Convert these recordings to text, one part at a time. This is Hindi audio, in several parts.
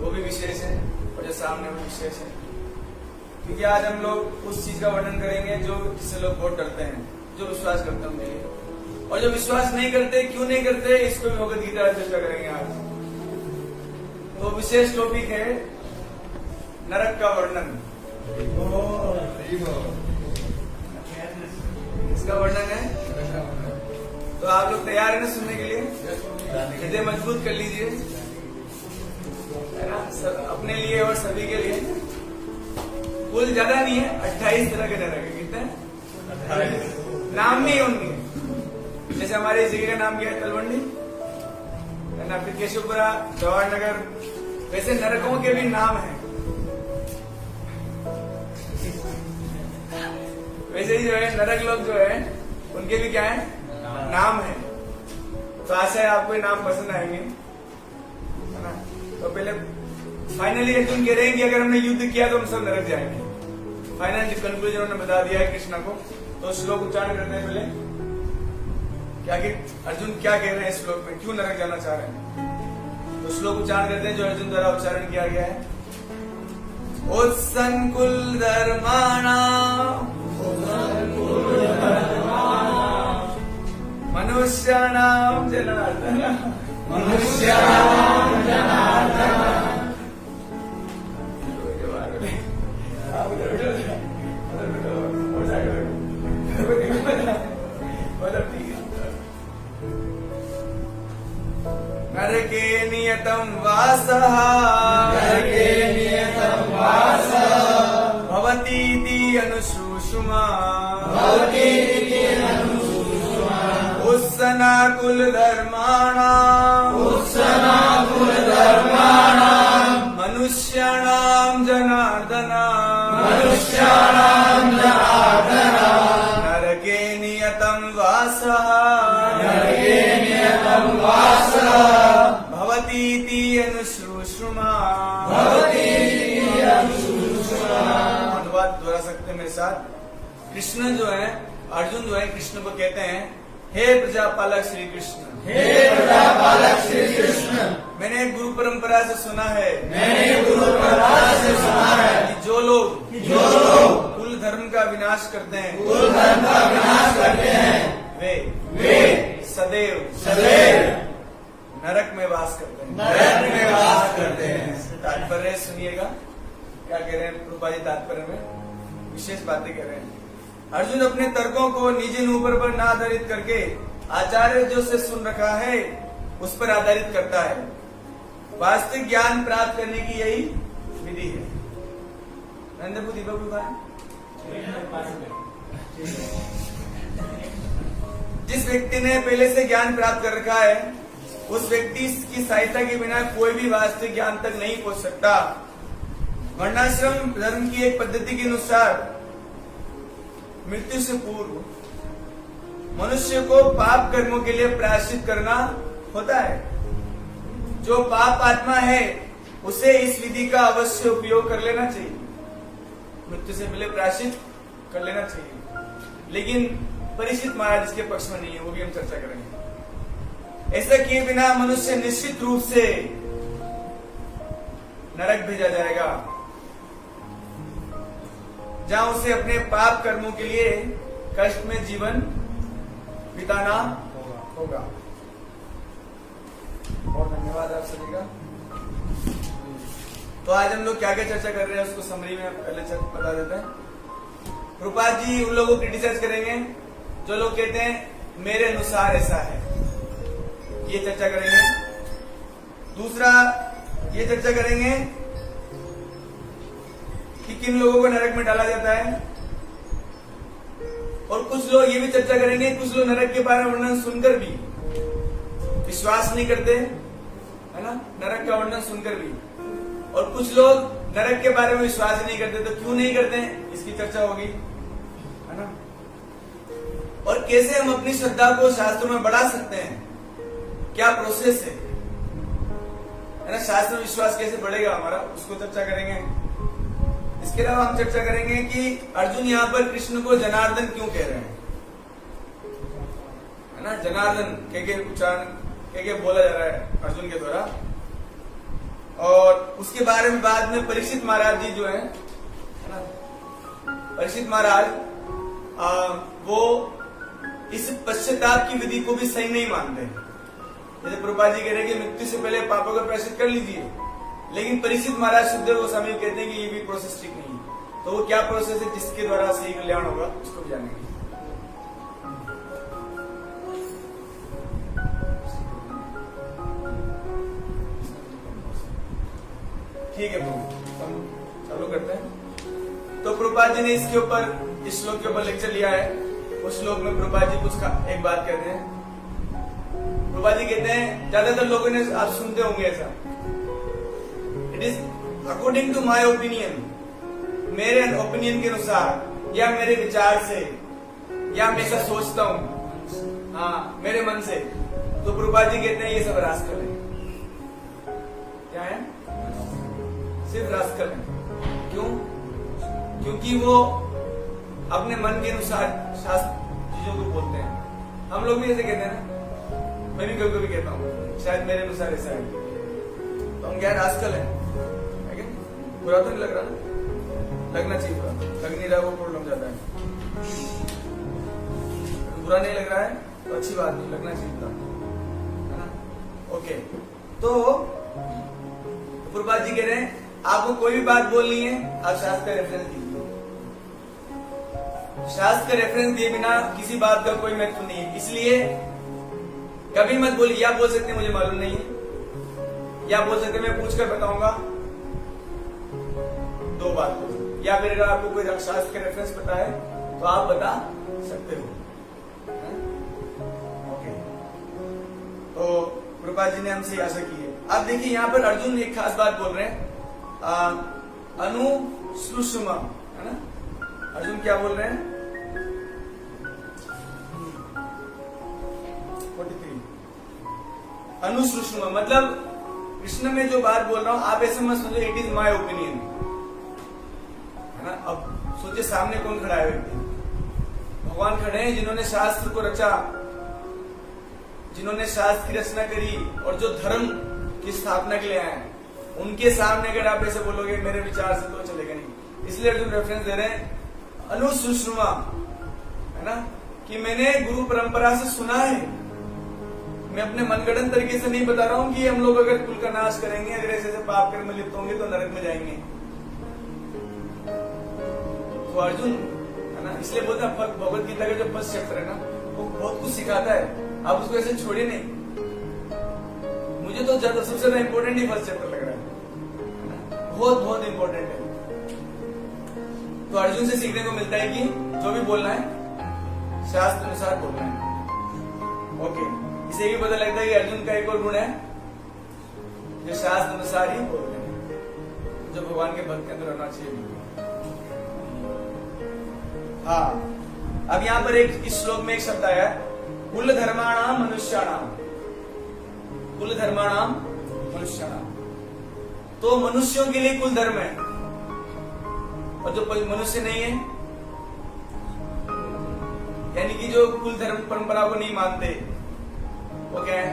वो भी विशेष है और जो सामने वो विशेष है। क्योंकि आज हम लोग उस चीज का वर्णन करेंगे जो जिससे लोग बहुत डरते हैं, जो विश्वास करते होंगे, और जो विश्वास नहीं करते, क्यों नहीं करते, इसको भी भगवद गीता में चर्चा करेंगे आज। तो विशेष टॉपिक है नरक का वर्णन। इसका वर्णन है। तो आप लोग तैयार है ना सुनने के लिए? हृदय मजबूत कर लीजिए, है ना, अपने लिए और सभी के लिए। कुल ज्यादा नहीं है, 28 तरह के नरक है। कितने? 28। नाम नहीं है उनके। जैसे हमारे इस जगह का नाम क्या है? तलवंडी, है ना, फिर केशवपुरा, जवाहर नगर, वैसे नरकों के भी नाम है। वैसे ही जो है नरक लोग जो है उनके भी क्या है? नाम है। तो आशा है आपको ये नाम पसंद आएंगे, है ना। तो पहले फाइनली अर्जुन कह रहे हैं कि अगर हमने युद्ध किया तो हम सब नरक जाएंगे। फाइनल कंक्लूजन उन्होंने बता दिया है कृष्णा को। तो श्लोक उच्चारण करते हैं पहले, क्या कि अर्जुन क्या कह रहे हैं इस श्लोक में, क्यों नरक जाना चाह रहे हैं। तो श्लोक उच्चारण करते हैं जो अर्जुन द्वारा उच्चारण किया गया है। उत्संकुल धर्माणा मनुष्याणाम जनार्दन, मनुष्याणाम जनार्दन। नरके नियतं वासः, नरके नियतं वासः, भवतीति अनुशुश्रुमा, भवतीति अनुशुश्रुमा। उत्सनाकुल धर्माणाम्, उत्सनाकुल धर्माणाम्, मनुष्याणाम् जनार्दन, मनुष्याणाम् जनार्दन। नरके नियतं वासः, नरके नियतं वासः, भवतीति अनुशुश्रुमा, भवतीति अनुशुश्रुमा। अनुवाद दोहरा सकते हैं मेरे साथ। कृष्ण जो है, अर्जुन जो है कृष्ण को कहते हैं, हे प्रजापालक श्री कृष्ण, हे प्रजापालक श्री कृष्ण, मैंने गुरु परंपरा से सुना है, मैंने गुरु परंपरा से सुना है कि जो लोग कुल धर्म का विनाश करते हैं, कुल धर्म का विनाश करते हैं, वे सदैव नरक में वास करते हैं, नरक में वास करते हैं। तात्पर्य सुनिएगा क्या कह रहे हैं प्रभुपाद जी। तात्पर्य में विशेष बातें कह रहे हैं। अर्जुन अपने तर्कों को निज ऊपर पर न आधारित करके आचार्य जो से सुन रखा है उस पर आधारित करता है। वास्तविक ज्ञान प्राप्त करने की यही विधि है। नंदपु दीपक जिस व्यक्ति ने पहले से ज्ञान प्राप्त कर रखा है उस व्यक्ति की सहायता के बिना कोई भी वास्तविक ज्ञान तक नहीं पहुंच सकता। वर्णाश्रम धर्म की एक पद्धति के अनुसार मृत्यु से पूर्व मनुष्य को पाप कर्मों के लिए प्रायश्चित करना होता है। जो पाप आत्मा है उसे इस विधि का अवश्य उपयोग कर लेना चाहिए। मृत्यु से पहले प्रायश्चित कर लेना चाहिए। लेकिन परीक्षित महाराज इसके पक्ष में नहीं है, वो भी हम चर्चा करेंगे। ऐसा किए बिना मनुष्य निश्चित रूप से नरक भेजा जाएगा, जहां उसे अपने पाप कर्मों के लिए कष्ट में जीवन बिताना होगा। और धन्यवाद आप सभी का। तो आज हम लोग क्या क्या चर्चा कर रहे हैं उसको समरी में पहले बता देते हैं। प्रभुपाद जी उन लोगों को क्रिटिसाइज करेंगे जो लोग कहते हैं मेरे अनुसार ऐसा है, ये चर्चा करेंगे। दूसरा ये चर्चा करेंगे कि किन लोगों को नरक में डाला जाता है। और कुछ लोग ये भी चर्चा करेंगे, कुछ लोग नरक के बारे में वर्णन सुनकर भी विश्वास नहीं करते, है ना, नरक का वर्णन सुनकर भी। और कुछ लोग नरक के बारे में विश्वास नहीं करते, तो क्यों नहीं करते हैं इसकी चर्चा होगी, है ना। और कैसे हम अपनी श्रद्धा को शास्त्रों में बढ़ा सकते हैं, क्या प्रोसेस है ना, शास्त्र में विश्वास कैसे बढ़ेगा हमारा, उसको चर्चा करेंगे। इसके अलावा हम चर्चा करेंगे कि अर्जुन यहाँ पर कृष्ण को जनार्दन क्यों कह रहे हैं, है ना। जनार्दन के उच्चारण के बोला जा रहा है अर्जुन के द्वारा। और उसके बारे में बाद में परीक्षित महाराज जी जो है ना, परीक्षित महाराज वो इस पश्चाताप की विधि को भी सही नहीं मानते। जैसे प्रभुपाद जी कह रहे हैं कि मृत्यु से पहले पापों का प्रायश्चित कर लीजिए, लेकिन परीक्षित महाराज सुखदेव गोस्वामी कहते हैं कि ये भी प्रोसेस ठीक नहीं है। तो वो क्या प्रोसेस है जिसके द्वारा सही कल्याण होगा उसको भी जानेंगे। ठीक है प्रभु, हम चालू करते हैं। तो प्रभुपाद जी ने इसके ऊपर, इस श्लोक के ऊपर लेक्चर लिया है। उस श्लोक में प्रभुपाद जी कुछ एक बात कहते हैं। प्रभुपाद जी कहते हैं, ज्यादातर लोगों ने आप सुनते होंगे ऐसा, it is according to my opinion, मेरे ओपिनियन के अनुसार या मेरे विचार से या मैं ऐसा सोचता हूं, हाँ मेरे मन से। तो प्रभुपाद जी कहते हैं ये सब रास्कल है। क्या है? सिर्फ रास्कल है। क्यों? क्योंकि वो अपने मन के अनुसार शास्त्र चीजों को बोलते हैं। हम लोग भी ऐसे कहते हैं ना, मैं भी कभी कभी कहता हूँ शायद मेरे अनुसार ऐसा है, तो हम क्या रास्कल है क्या? बुरा तो नहीं लग रहा ना? लगना चाहिए, बुरा लग नहीं रहा वो प्रॉब्लम ज्यादा है। बुरा नहीं लग रहा है तो अच्छी बात नहीं, लगना चाहिए बुरा, है ना? ओके, तो प्रभुपाद जी कह रहे हैं आपको कोई भी बात बोलनी है आप शास्त्र का रेफरेंस दीजिए। शास्त्र का रेफरेंस दिए बिना किसी बात का कोई महत्व नहीं है। इसलिए कभी मत बोलिए, या बोल सकते मुझे मालूम नहीं है, या बोल सकते मैं पूछ कर बताऊंगा, दो बात बोल, या फिर अगर आपको कोई शास्त्र का रेफरेंस पता है तो आप बता सकते हो। ओके, तो प्रभुपाद जी ने हमसे आशा की है। अब देखिए यहाँ पर अर्जुन एक खास बात बोल रहे हैं, अनुश्रुष्मा, है ना? अर्जुन क्या बोल रहे हैं? 43 अनुश्रुष्मा मतलब कृष्ण में जो बात बोल रहा हूं आप ऐसे मत समझो इट इज माय ओपिनियन, है ना? अब सोचिए सामने कौन खड़ा है व्यक्ति? भगवान खड़े हैं जिन्होंने शास्त्र को रचा, जिन्होंने शास्त्र की रचना करी और जो धर्म की स्थापना के लिए आए हैं। उनके सामने अगर आप ऐसे बोलोगे मेरे विचार से तो चलेगा नहीं। इसलिए अर्जुन रेफरेंस दे रहे हैं अनुश्रुष्मा, है ना, कि मैंने गुरु परंपरा से सुना है। मैं अपने मनगढ़ंत तरीके से नहीं बता रहा हूं कि हम लोग अगर कुल का नाश करेंगे, अगर ऐसे पाप कर्म में लिप्त होंगे तो नरक में जाएंगे। तो अर्जुन, है ना, इसलिए बोलते हैं भगवत गीता का जो फर्स्ट चैप्टर है ना, वो बहुत कुछ सिखाता है। आप उसको ऐसे छोड़िए नहीं। मुझे तो सबसे ज्यादा इंपॉर्टेंट ही फर्स्ट चैप्टर लग रहा है, बहुत बहुत इंपॉर्टेंट है। तो अर्जुन से सीखने को मिलता है कि जो भी बोलना है शास्त्र अनुसार बोलना है। ओके, इसे भी पता लगता है कि अर्जुन का एक और गुण है जो शास्त्र अनुसार ही बोलते हैं, जो भगवान के भक्त के अंदर होना चाहिए। हाँ, अब यहाँ पर एक इस श्लोक में एक शब्द आया है, कुल धर्माणाम मनुष्याणाम, कुल धर्माणाम मनुष्याणाम। तो मनुष्यों के लिए कुल धर्म है, और जो मनुष्य नहीं है, यानी कि जो कुल धर्म परंपरा को नहीं मानते, वो क्या है?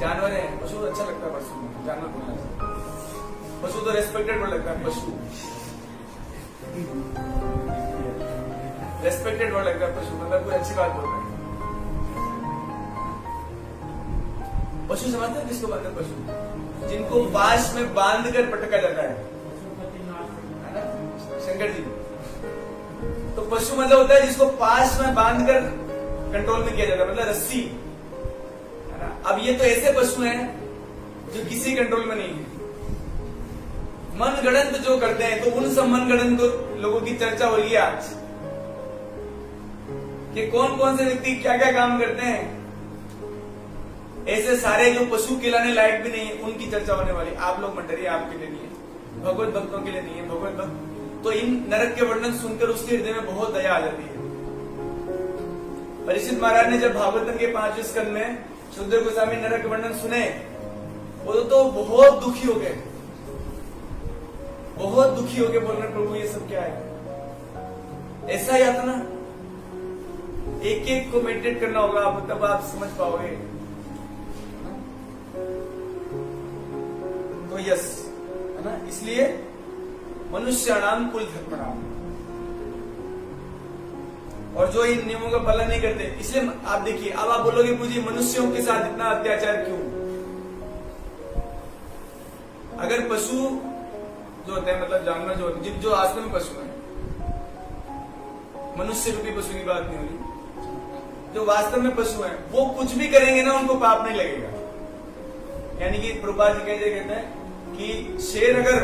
जानवर है। पशु अच्छा लगता है, पशु जानवर बोलना, पशु तो रेस्पेक्टेड वर्ड लगता है। पशु रेस्पेक्टेड वर्ड लगता है, पशु मतलब कोई अच्छी बात बोल रहा है। पशु समझते हैं किसको बोलते हैं? पशु जिनको पाश में बांध कर पटका जाता है ना, शंकर जी। तो पशु मतलब होता है जिसको पाश में बांध कर कंट्रोल में किया जाता है, मतलब रस्सी, है ना। अब ये तो ऐसे पशु हैं जो किसी कंट्रोल में नहीं है, मनगढ़ंत जो करते हैं। तो उन सब मनगढ़ंत लोगों की चर्चा हो रही है आज कि कौन कौन से व्यक्ति क्या क्या काम करते हैं। ऐसे सारे जो पशु खिलाने लायक भी नहीं है, उनकी चर्चा होने वाली। आप लोग मत डरिए, आपके लिए नहीं है, भगवत भक्तों के लिए नहीं है। भगवत भक्त तो इन नरक के वर्णन सुनकर उसके हृदय में बहुत दया आ जाती है। परीक्षित महाराज ने जब भागवतम के 5वें स्कंद में सुखदेव गोस्वामी नरक के वर्णन सुने, वो तो बहुत दुखी हो गए, बहुत दुखी हो गए, बोल रहे प्रभु ये सब क्या है? ऐसा यातना एक एक को मेडिटेट करना होगा, तब आप समझ पाओगे। तो यस है ना, इसलिए मनुष्याणाम कुल धर्मणाम। और जो इन नियमों का पालन नहीं करते, इसलिए आप देखिए, अब आप बोलोगे पूजी मनुष्यों के साथ इतना अत्याचार क्यों? अगर पशु जो होते हैं, मतलब जानवर जो होते हैं, जो वास्तव में पशु हैं, मनुष्य रूपी पशु की बात नहीं हो रही, जो वास्तव में पशु हैं, वो कुछ भी करेंगे ना, उनको पाप नहीं लगेगा। यानी कि प्रभुपाद जी कहते हैं कि शेर अगर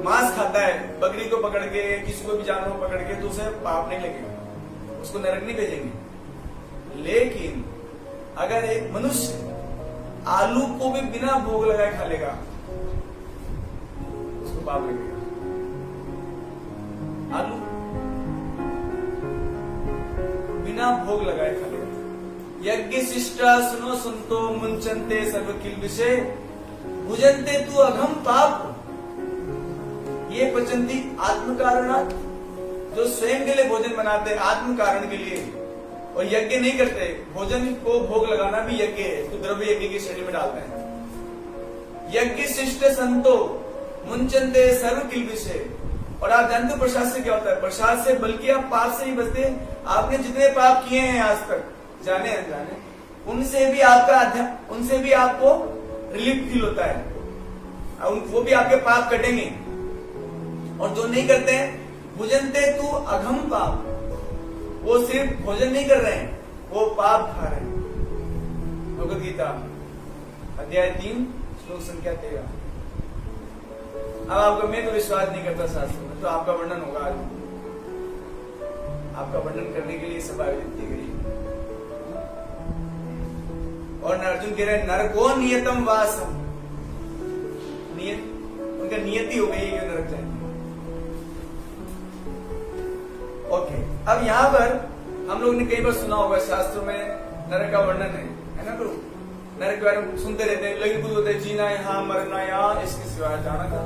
मांस खाता है, बकरी को पकड़ के, किसी को भी जानवर को पकड़ के, तो उसे पाप नहीं लगेगा, उसको नरक नहीं भेजेंगे। लेकिन अगर एक मनुष्य आलू को भी बिना भोग लगाए खा लेगा, उसको पाप लगेगा। आलू बिना भोग लगाए खा लेगा। यज्ञ शिष्टा सुनो सुनतो मुंचनते सर्व किल विषय भुजनते तू अघम पाप ये पचंती आत्म कारणात्, जो स्वयं के लिए भोजन बनाते हैं आत्म कारण के लिए, और यज्ञ नहीं करते, भोजन को भोग लगाना भी यज्ञ है, तो द्रव्य यज्ञ की श्रेणी में डालते हैं। यज्ञ शिष्ट संतो मुंचनते सर्व किल विषय। और आप जानते हो प्रसाद से क्या होता है? प्रसाद से बल्कि आप पाप से ही बचते। आपने जितने पाप किए हैं आज तक, जाने अनजाने, उनसे भी आपको रिलीफ फील होता है, वो भी आपके पाप कटेंगे। और जो नहीं करते हैं, भुजनते तू अघम पाप, वो सिर्फ भोजन नहीं कर रहे हैं, वो पाप खा रहे हैं। भगवद गीता अध्याय 3 श्लोक संख्या 13। अब आपका, मैं तो विश्वास नहीं करता शास्त्र में, तो आपका वर्णन होगा आज, आपका वर्णन करने के लिए सभा आयोजित की गई। और अर्जुन कह रहे नरको नियतम वासम, उनका नियति हो गई कि नरक जाएंगे। ओके, अब यहाँ पर हम लोग ने कई बार सुना होगा शास्त्रों में नरक का वर्णन है ना प्रभु? नरक के बारे में सुनते रहते हैं, लेकिन कुछ होते हैं जीना यहाँ मरना यहाँ, इसके सिवा जाना था।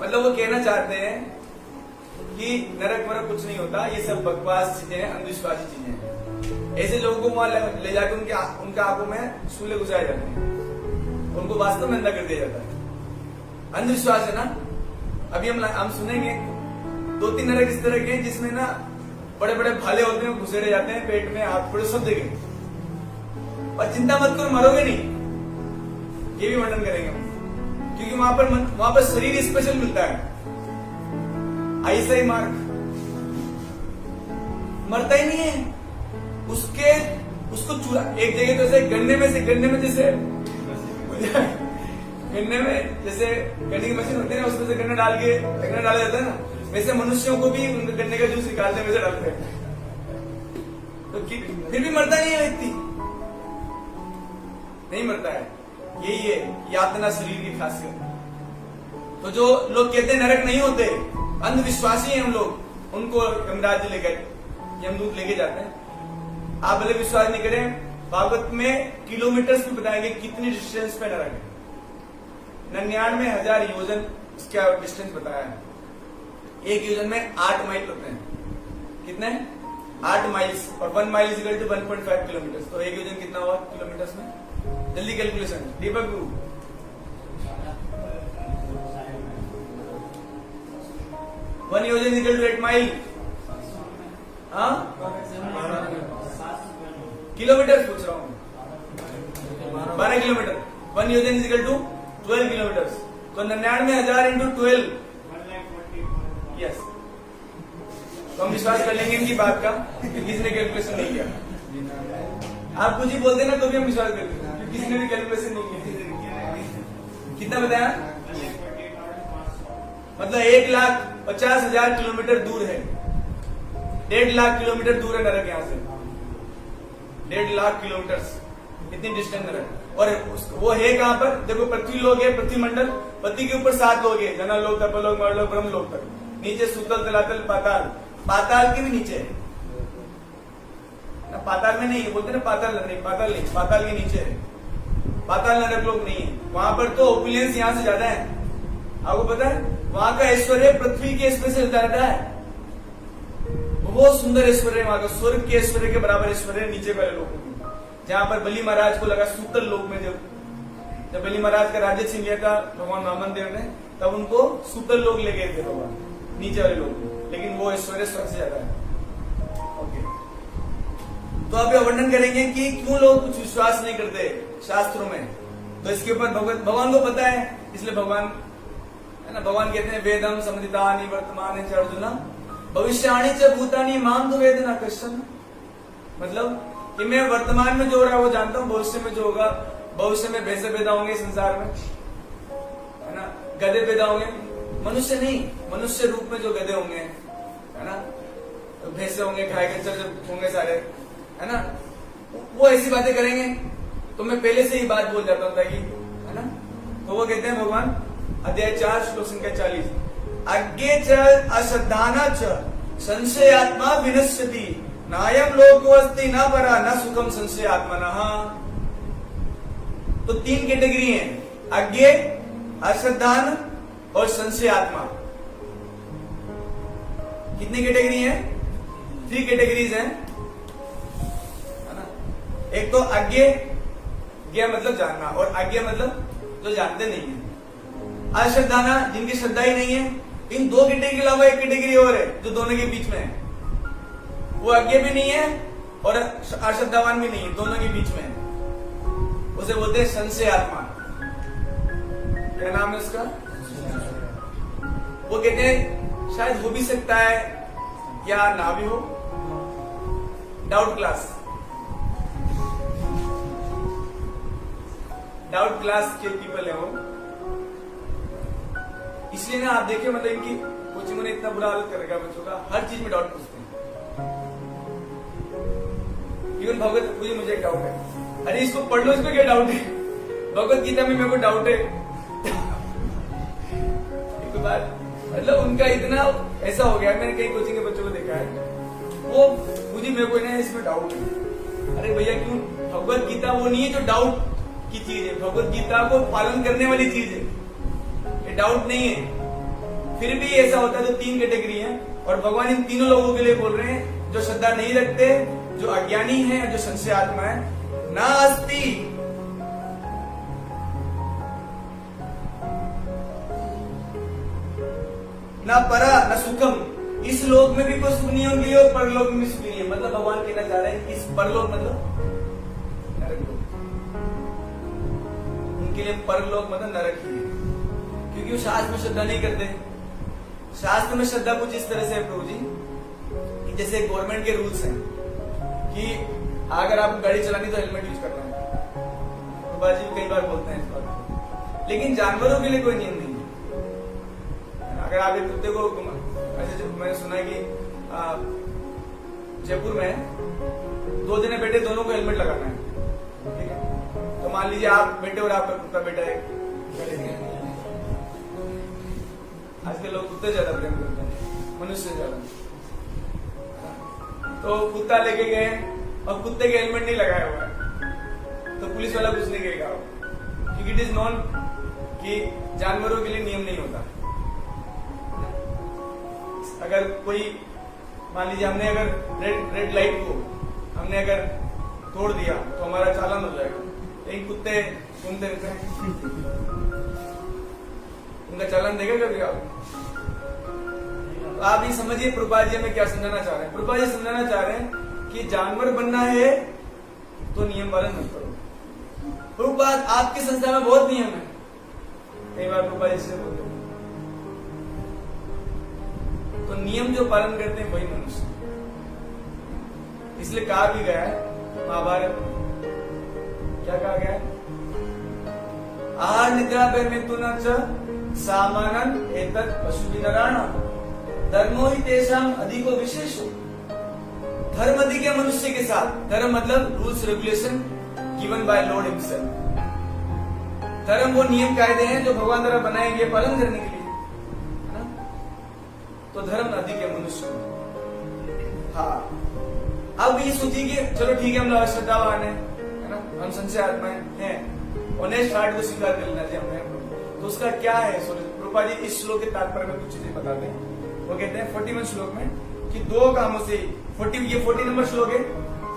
मतलब वो कहना चाहते हैं कि नरक वरक कुछ नहीं होता, ये सब बकवास चीजें हैं, अंधविश्वासी चीजें हैं। ऐसे लोगों को वहां ले जाकर उनका आंखों में शूले घुसाए जाते हैं, उनको वास्तव में अंधा कर दिया जाता है। अंधविश्वास है ना। अभी हम सुनेंगे 2-3 नरक इस तरह के जिसमें ना बड़े बड़े भाले होते हैं, घुसेड़े जाते हैं पेट में, हाथ पूरे सब देखेंगे। और चिंता मत करो, मरोगे नहीं, ये भी वर्णन करेंगे हम, क्योंकि वहां पर शरीर स्पेशल मिलता है। ऐसा ही मार्ग मरता ही नहीं है, उसको चूरा एक जगह तो ऐसे गन्ने में जैसे गन्ने में जैसे गन्ने की मशीन होती है ना, उसमें से गन्ना डाला जाता है ना, वैसे मनुष्यों को भी गन्ने का जूस निकालते हैं, वैसे डालते हैं, तो फिर भी मरता नहीं है व्यक्ति, नहीं मरता है। यही है यातना शरीर की खासियत। तो जो लोग कहते हैं नरक नहीं होते, अंधविश्वासी हैं हम लोग, उनको यमदूत लेके जाते हैं। आप भले विश्वास नहीं करें, भागवत में किलोमीटर्स भी बताएंगे कितनी डिस्टेंस पे नरक है। 99,000 योजन इसका डिस्टेंस बताया है। एक योजन में 8 माइल होते हैं। कितने? 8 माइल्स, और 1 mile is equal to 1.5 kilometre. तो एक योजन कितना हुआ किलोमीटर्स में? जल्दी कैलकुलेशन दीपक गुरु। 1 योजन इज इक्वल टू 8 माइल। हाँ, किलोमीटर पूछ रहा हूँ, 12 किलोमीटर। 1 योजन इज इक्वल टू 12 किलोमीटर। तो 99,000 इंटू 12, यस। तो हम विश्वास कर लेंगे इनकी बात का, किसी ने कैलकुलेशन नहीं किया। आप कुछ ही बोलते ना तो भी हम विश्वास कर लेंगे, किसी ने भी कैलकुलेशन नहीं किया। कितना बताया? मतलब 1,50,000 किलोमीटर दूर है, 1.5 लाख किलोमीटर दूर है नरक यहाँ से। 1.5 लाख किलोमीटर इतनी डिस्टेंस नरक। और वो है कहाँ पर? देखो, पृथ्वी लोग है, पृथ्वी मंडल, पृथ्वी के ऊपर 7 लोग है, जनल लोग, तपलोक, मरलोक, ब्रह्म लोग तक। नीचे सुतल, तलातल, पाताल। पाताल के भी नीचे है ना, पाताल में नहीं है, बोलते ना पाताल नहीं, पाताल के नीचे है। पाताल नरक लोग नहीं है। वहां पर तो ओपुलेंस यहाँ से ज्यादा है, आपको पता है। वहां का ऐश्वर्य पृथ्वी के ऐश्वर्य से ज्यादा है। बहुत सुंदर ऐश्वर्य वहां का, स्वर्ग के ऐश्वर्य के बराबर ऐश्वर्य नीचे वाले लोगों की। जहां पर बलि महाराज को लगा सूतल लोक में, जब बलि महाराज का राज्य छीन लिया था भगवान वामन देव ने, तब उनको सूतल लोग ले गए थे भगवान, नीचे वाले लोग, लेकिन वो ऐश्वर्य स्वर्ग से ज्यादा है। ओके, तो आप ये वर्णन करेंगे कि क्यों लोग कुछ विश्वास नहीं करते शास्त्रों में। तो इसके ऊपर भगवान को पता है, इसलिए भगवान है ना, भगवान कहते हैं वेदम समृतानि वर्तमान च अर्जुन भविष्याणि च भूतानि माम तु वेद न कश्चन। मतलब कि मैं वर्तमान में जो हो रहा है वो जानता हूँ, भविष्य में जो होगा, भविष्य में भैंसे पैदा होंगे संसार में, है ना, गधे पैदा होंगे, मनुष्य नहीं, मनुष्य रूप में जो गधे होंगे, है ना, तो भैंसे होंगे, गाय खच्चर होंगे सारे, है ना, वो ऐसी बातें करेंगे। तो मैं पहले से ही बात बोल जाता हूँ ताकि, है ना। तो वो कहते हैं भगवान अध्याय 4 श्लोक संख्या 40, अज्ञे च अश्रद्धाना च संशयात्मा विनश्यति नायम लोको अस्ति न परा न सुखम संशयात्मनः। तो 3 कैटेगरी है, अज्ञे, अश्रद्धान और संशयात्मा। कितनी कैटेगरी है? 3 कैटेगरीज हैं, है ना। एक तो अज्ञे, ज्ञ मतलब जानना, और अज्ञे मतलब जो जानते नहीं है। अश्रद्धाना जिनकी श्रद्धा ही नहीं है। इन 2 कैटेगरी के अलावा एक कैटेगरी और है जो दोनों के बीच में है, वो अज्ञे भी नहीं है और अश्रद्धावान भी नहीं है, दोनों के बीच में है। उसे बोलते हैं संशयात्मा। क्या नाम है उसका? वो कहते हैं शायद हो भी सकता है या ना भी हो, डाउट क्लास। डाउट क्लास के पीपल है वो। इसलिए ना आप देखिए, मतलब इनकी कोचिंग ने इतना बुरा हालत कर रखा बच्चों का, हर चीज में डाउट पूछते हैं। इवन भगवत मुझे मुझे एक डाउट है, अरे इसको पढ़ लो, इसमें क्या डाउट है? भगवत गीता में मेरे को डाउट है। एक बार मतलब उनका इतना ऐसा हो गया, मैंने कई कोचिंग के बच्चों को देखा है, वो मुझे मेरे को ना इसमें डाउट है। अरे भैया क्यों? भगवत गीता वो नहीं है जो डाउट की चीज है, भगवत गीता को पालन करने वाली चीज है, ये डाउट नहीं है। फिर भी ऐसा होता है, तो 3 कैटेगरी है, और भगवान इन तीनों लोगों के लिए बोल रहे हैं, जो श्रद्धा नहीं रखते, जो अज्ञानी है, जो संशय आत्मा है। ना अस्ति ना परा न सुखम, इस लोक में भी कोई सुख नहीं है उनके लिए और परलोक में भी सुख नहीं है। मतलब भगवान कहना चाह रहे हैं कि इस परलोक मतलब नरक लोक, उनके लिए परलोक मतलब नरक ही है, क्योंकि वो शास्त्र में श्रद्धा नहीं करते। शास्त्र में श्रद्धा कुछ इस तरह से है प्रभु जी, कि जैसे गवर्नमेंट के रूल्स हैं कि अगर आपको गाड़ी चलानी तो हेलमेट यूज करना है, प्रभा जी कई बार बोलते हैं इस बात, लेकिन जानवरों के लिए कोई नियम नहीं है। अगर आप एक कुत्ते को, ऐसे मैंने सुना है कि जयपुर में 2 जने बैठे, दोनों को हेलमेट लगाना है, ठीक है। तो मान लीजिए आप बैठे और आपका कुत्ता बैठा है, आजकल लोग कुत्ते ज्यादा प्रेम करते हैं मनुष्य से ज्यादा। तो कुत्ता लेके गए और कुत्ते के हेलमेट नहीं लगाया हुआ है, तो पुलिस वाला कुछ नहीं कहेगा, क्योंकि इट इज नॉन कि जानवरों के लिए नियम नहीं होता। अगर कोई मान लीजिए हमने अगर रेड लाइट को हमने अगर तोड़ दिया तो हमारा चालान हो जाएगा, लेकिन कुत्ते घूमते रहते हैं, उनका चालान देगा कभी आप? तो आप ये समझिए प्रभुपाद जी हमें क्या समझाना चाह रहे हैं। प्रभुपाद जी समझाना चाह रहे हैं कि जानवर बनना है तो नियम पालन मत करो। प्रभुपाद आपकी संस्था में बहुत नियम है, कई बार प्रभुपाद जी से बोलते हैं, तो नियम जो पालन करते हैं वही मनुष्य। इसलिए कहा भी गया है महाभारत, क्या कहा गया है? आहार निद्रा भयमिथुन च सामानन एतत् पशुविनराणाम धर्मो ही तेषाम अधिको विशेषो। धर्म अधिक है मनुष्य के साथ। धर्म मतलब rules regulation given by Lord himself. धर्म वो नियम कायदे हैं जो भगवान द्वारा बनाए गए पालन करने के लिए, है ना। तो धर्म अधिक है मनुष्य को। हाँ, अब ये सोचिए कि चलो ठीक है, हम लोग श्रद्धावान है ना, हम संशय आत्माएं हैं, ऑनेस्ट हार्ट को स्वीकार कर लेना चाहिए हमें। तो उसका क्या है सोल्यूशन? रूपा जी इस श्लोक के तात्पर्य में कुछ चीजें बताते हैं। वो कहते हैं 41 श्लोक में, कि दो कामों से 40 नंबर श्लोक है।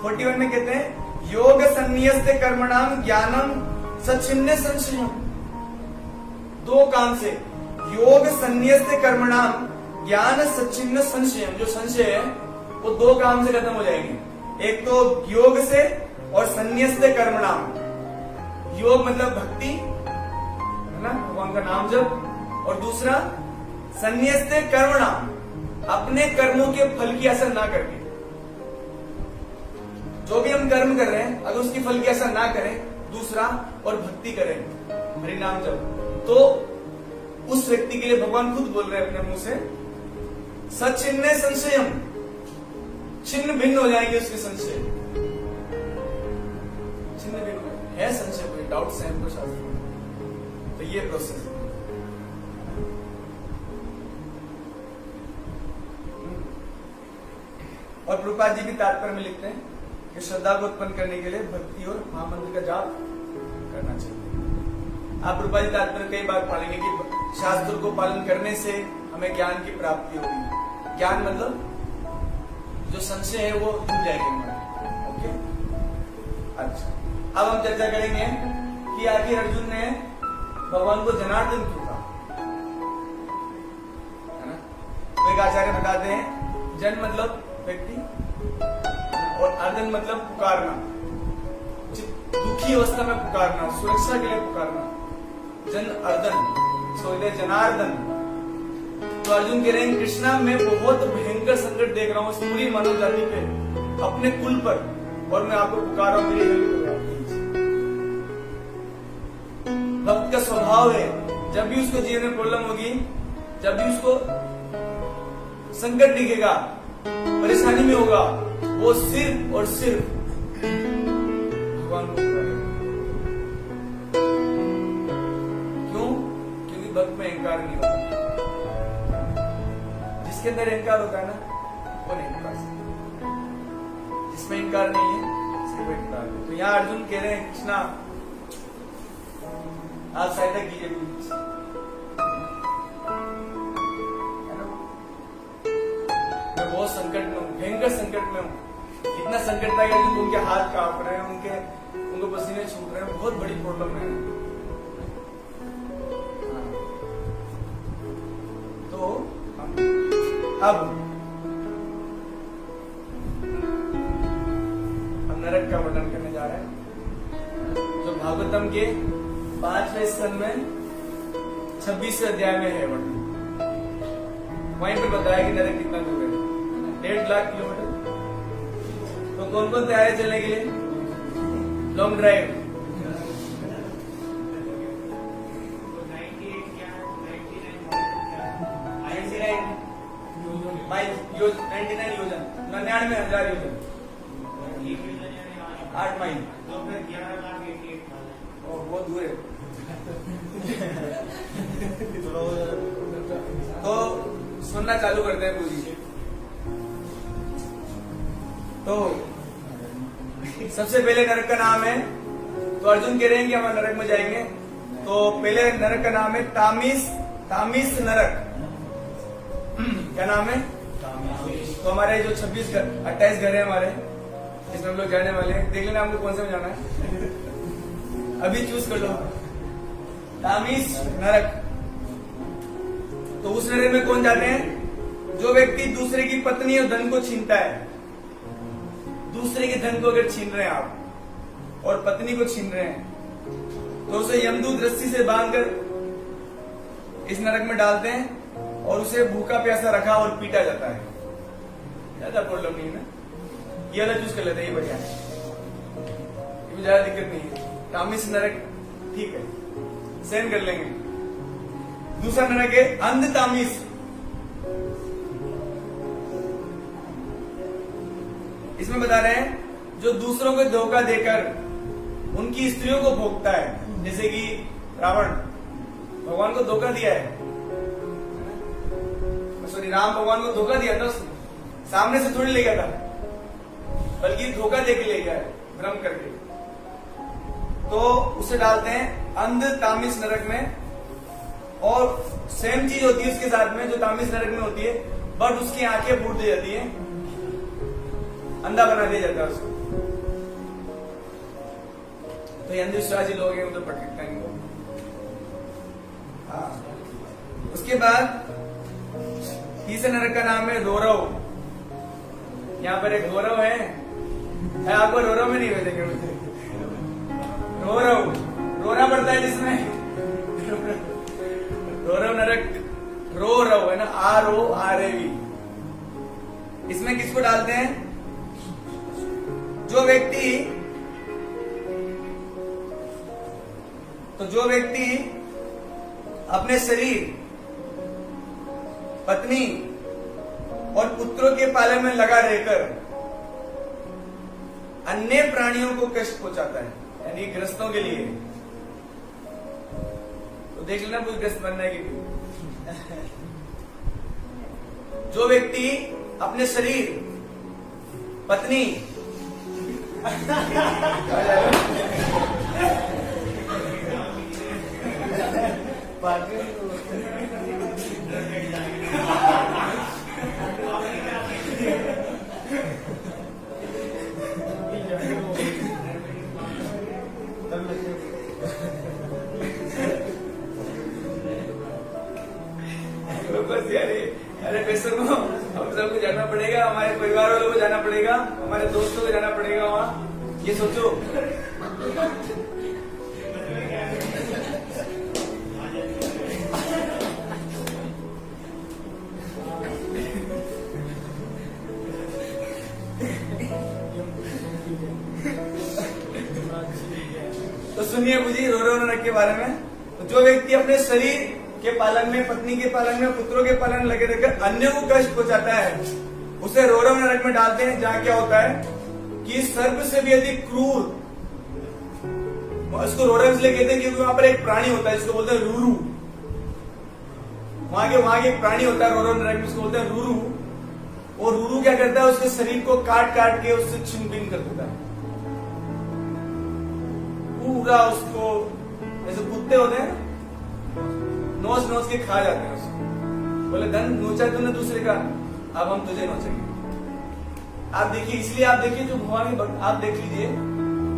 41 में कहते हैं योग संन्यस्त कर्मणाम ज्ञानम सच्छिन्न संशयम। दो काम से योग संन्यस्त कर्मणाम ज्ञान सच्छिन्न संशयम, जो संशय है वो दो काम से खत्म हो जाएंगे। एक तो योग से और संन्यस्त कर्मणाम। योग मतलब भक्ति है ना, भगवान का नाम जप, और दूसरा संन्यस्त कर्मणाम, अपने कर्मों के फल की आशा ना करके। जो भी हम कर्म कर रहे हैं अगर उसकी फल की आशा ना करें, दूसरा और भक्ति करें, हरि नाम जप, तो उस व्यक्ति के लिए भगवान खुद बोल रहे हैं अपने मुंह से सच्छिन्न संशयम, छिन्न भिन्न हो जाएंगे उसके संशय, छिन्न भिन्न है संशय, कोई डाउट्स है हमको शास्त्र में, तो ये प्रोसेस है। और प्रभुपाद जी भी तात्पर्य में लिखते हैं कि श्रद्धा को उत्पन्न करने के लिए भक्ति और महामंत्र का जाप करना चाहिए। आप प्रभुपाद जी तात्पर्य कई बार पढ़ेंगे कि शास्त्र को पालन करने से हमें ज्ञान की प्राप्ति होगी। ज्ञान मतलब जो संशय है वो दूर जाएंगे हमारे। ओके, अच्छा, अब हम चर्चा करेंगे कि आखिर अर्जुन ने भगवान को जनार्दन क्यों कहा, है ना। तो एक आचार्य बताते हैं जन मतलब व्यक्ति और अर्दन मतलब पुकारना, दुखी अवस्था में पुकारना, सुरक्षा के लिए पुकारना, जन अर्दन, सो जनार्दन। तो अर्जुन कह रहे हैं कृष्णा मैं बहुत भयंकर संकट देख रहा हूं इस पूरी मानव जाति पे, अपने कुल पर, और मैं आपको पुकार रहा हूं, मेरी हेल्प करो। भक्त का स्वभाव है जब भी उसको जीवन में प्रॉब्लम होगी, जब भी उसको संकट दिखेगा, परेशानी में होगा, वो सिर्फ और सिर्फ भगवान को पुकारेगा। क्यों? क्योंकि भक्त में अहंकार नहीं होता। जिसके अंदर अहंकार होता है ना वो नहीं पुकार सकता, जिसमें अहंकार नहीं है सिर्फ अहंकार है। तो यहाँ अर्जुन कह रहे हैं कृष्णा आप सहायता कीजिए प्लीज, मैं बहुत संकट में हूँ, भयंकर संकट में हूँ। इतना संकट था कि उनके हाथ कांप रहे हैं, उनको पसीने छूट रहे हैं, बहुत बड़ी प्रॉब्लम है। तो अब हम नरक का वर्णन करने जा रहे हैं, जो भागवतम के 5वें स्कंद में 26वें अध्याय में है वर्णन। वहीं पर बताया कि नरक कितना दूर है, 1.5 लाख किलोमीटर। तो कौन कौन तैयार है चलने के लिए लॉन्ग ड्राइव? योजन 99 योजन 99,000 योजन 8 माइल, बहुत दूर है। तो सुनना चालू करते हैं पूरी। तो सबसे पहले नरक का नाम है, तो अर्जुन कह रहे हैं कि हम नरक में जाएंगे। तो पहले नरक का नाम है तामिस नरक। क्या नाम है? तो हमारे जो 28 घर है हमारे, इसमें हम लोग जाने वाले हैं। देख लेना हमको कौन से में जाना है, अभी चूज कर लो। तामिस नरक। तो उस नरक में कौन जाते हैं? जो व्यक्ति दूसरे की पत्नी और धन को छीनता है। दूसरे के धन को अगर छीन रहे हैं आप और पत्नी को छीन रहे हैं तो उसे यमदूत रस्सी से बांधकर इस नरक में डालते हैं और उसे भूखा प्यासा रखा और पीटा जाता है। ज्यादा प्रॉब्लम नहीं है ना, ये वाला चूज कर लेते हैं, ये बढ़िया है, ये ज्यादा दिक्कत नहीं है। तामिस नरक ठीक है, सहन कर लेंगे। दूसरा नरक है अंध तामिस। इसमें बता रहे हैं जो दूसरों को धोखा देकर उनकी स्त्रियों को भोगता है, जैसे कि रावण भगवान को धोखा दिया है, सॉरी राम भगवान को धोखा दिया था, उसने सामने से थोड़ी ले गया था, बल्कि धोखा दे के ले गया है, भ्रम करके। तो उसे डालते हैं अंध तामिस नरक में। और सेम चीज होती है उसके साथ में, जो तामिस नरक में होती है बट उसकी आंखें फूट दी जाती है, अंधा बना दिया जाता है उसको। तो ये अंधविश्वासी लोग हैं, उधर पटकता है इनको। उसके बाद तीसरे नरक का नाम है रौरव। यहाँ पर एक गौरव है, आपको रौरव में नहीं हुए देखे मुझे। रौरव रोना पड़ता है जिसमें, रौरव नरक, रौरव है ना, RORAV। इसमें किसको डालते हैं? जो व्यक्ति अपने शरीर, पत्नी और पुत्रों के पालन में लगा रहकर अन्य प्राणियों को कष्ट पहुंचाता है, यानी ग्रस्तों के लिए। तो देख लेना कुछ ग्रस्त बनने की। जो व्यक्ति अपने शरीर, पत्नी अरे बेसर को हम सबको जाना पड़ेगा, हमारे परिवार वालों को जाना पड़ेगा, हमारे दोस्तों को जाना पड़ेगा वहां। ये सोचो, तो सुनिए मुझे रौरव नरक के बारे में। तो जो व्यक्ति अपने शरीर के पालन में, पत्नी के पालन में, पुत्रों के पालन में लगे रहकर अन्य को कष्ट पहुंचाता है, उसे रौरव नरक में डालते हैं। जहां क्या होता है कि सर्प से भी अधिक क्रूर, उसको रौरव इसलिए कहते हैं क्योंकि वहां पर एक प्राणी होता है जिसको बोलते हैं रूरू। वहां के एक प्राणी होता है रौरव नरक में, उसको बोलते हैं रूरू। और रूरू क्या करता है? उसके शरीर को काट काट के उससे छिन भिन कर देता है पूरा। उसको जैसे कुत्ते होते हैं नोच नोच के खा जाते हैं उसको। बोले धन नोचा तुमने दूसरे का, अब हम तुझे नोचेंगे। आप देखिए, इसलिए आप देखिए जो भगवान के भक्त, आप देख लीजिए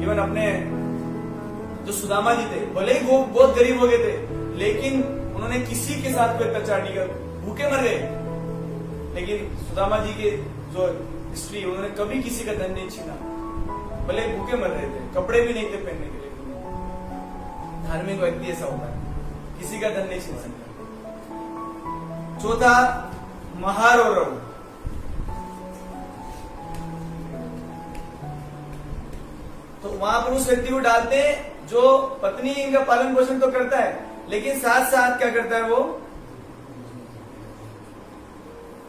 इवन अपने जो सुदामा जी थे, भले ही वो बहुत गरीब हो गए थे, लेकिन उन्होंने किसी के साथ कोई अत्याचार नहीं कर, भूखे मर गए। लेकिन सुदामा जी के जो हिस्ट्री, उन्होंने कभी किसी का धन नहीं छीना, भले भूखे मर रहे थे, कपड़े भी नहीं थे पहनने के लिए। धार्मिक व्यक्ति ऐसा होता है, किसी का धन नहीं छीन सकता। चौथा, महारौरव। तो वहां पर उस व्यक्ति को डालते हैं जो पत्नी का पालन पोषण तो करता है, लेकिन साथ साथ क्या करता है? वो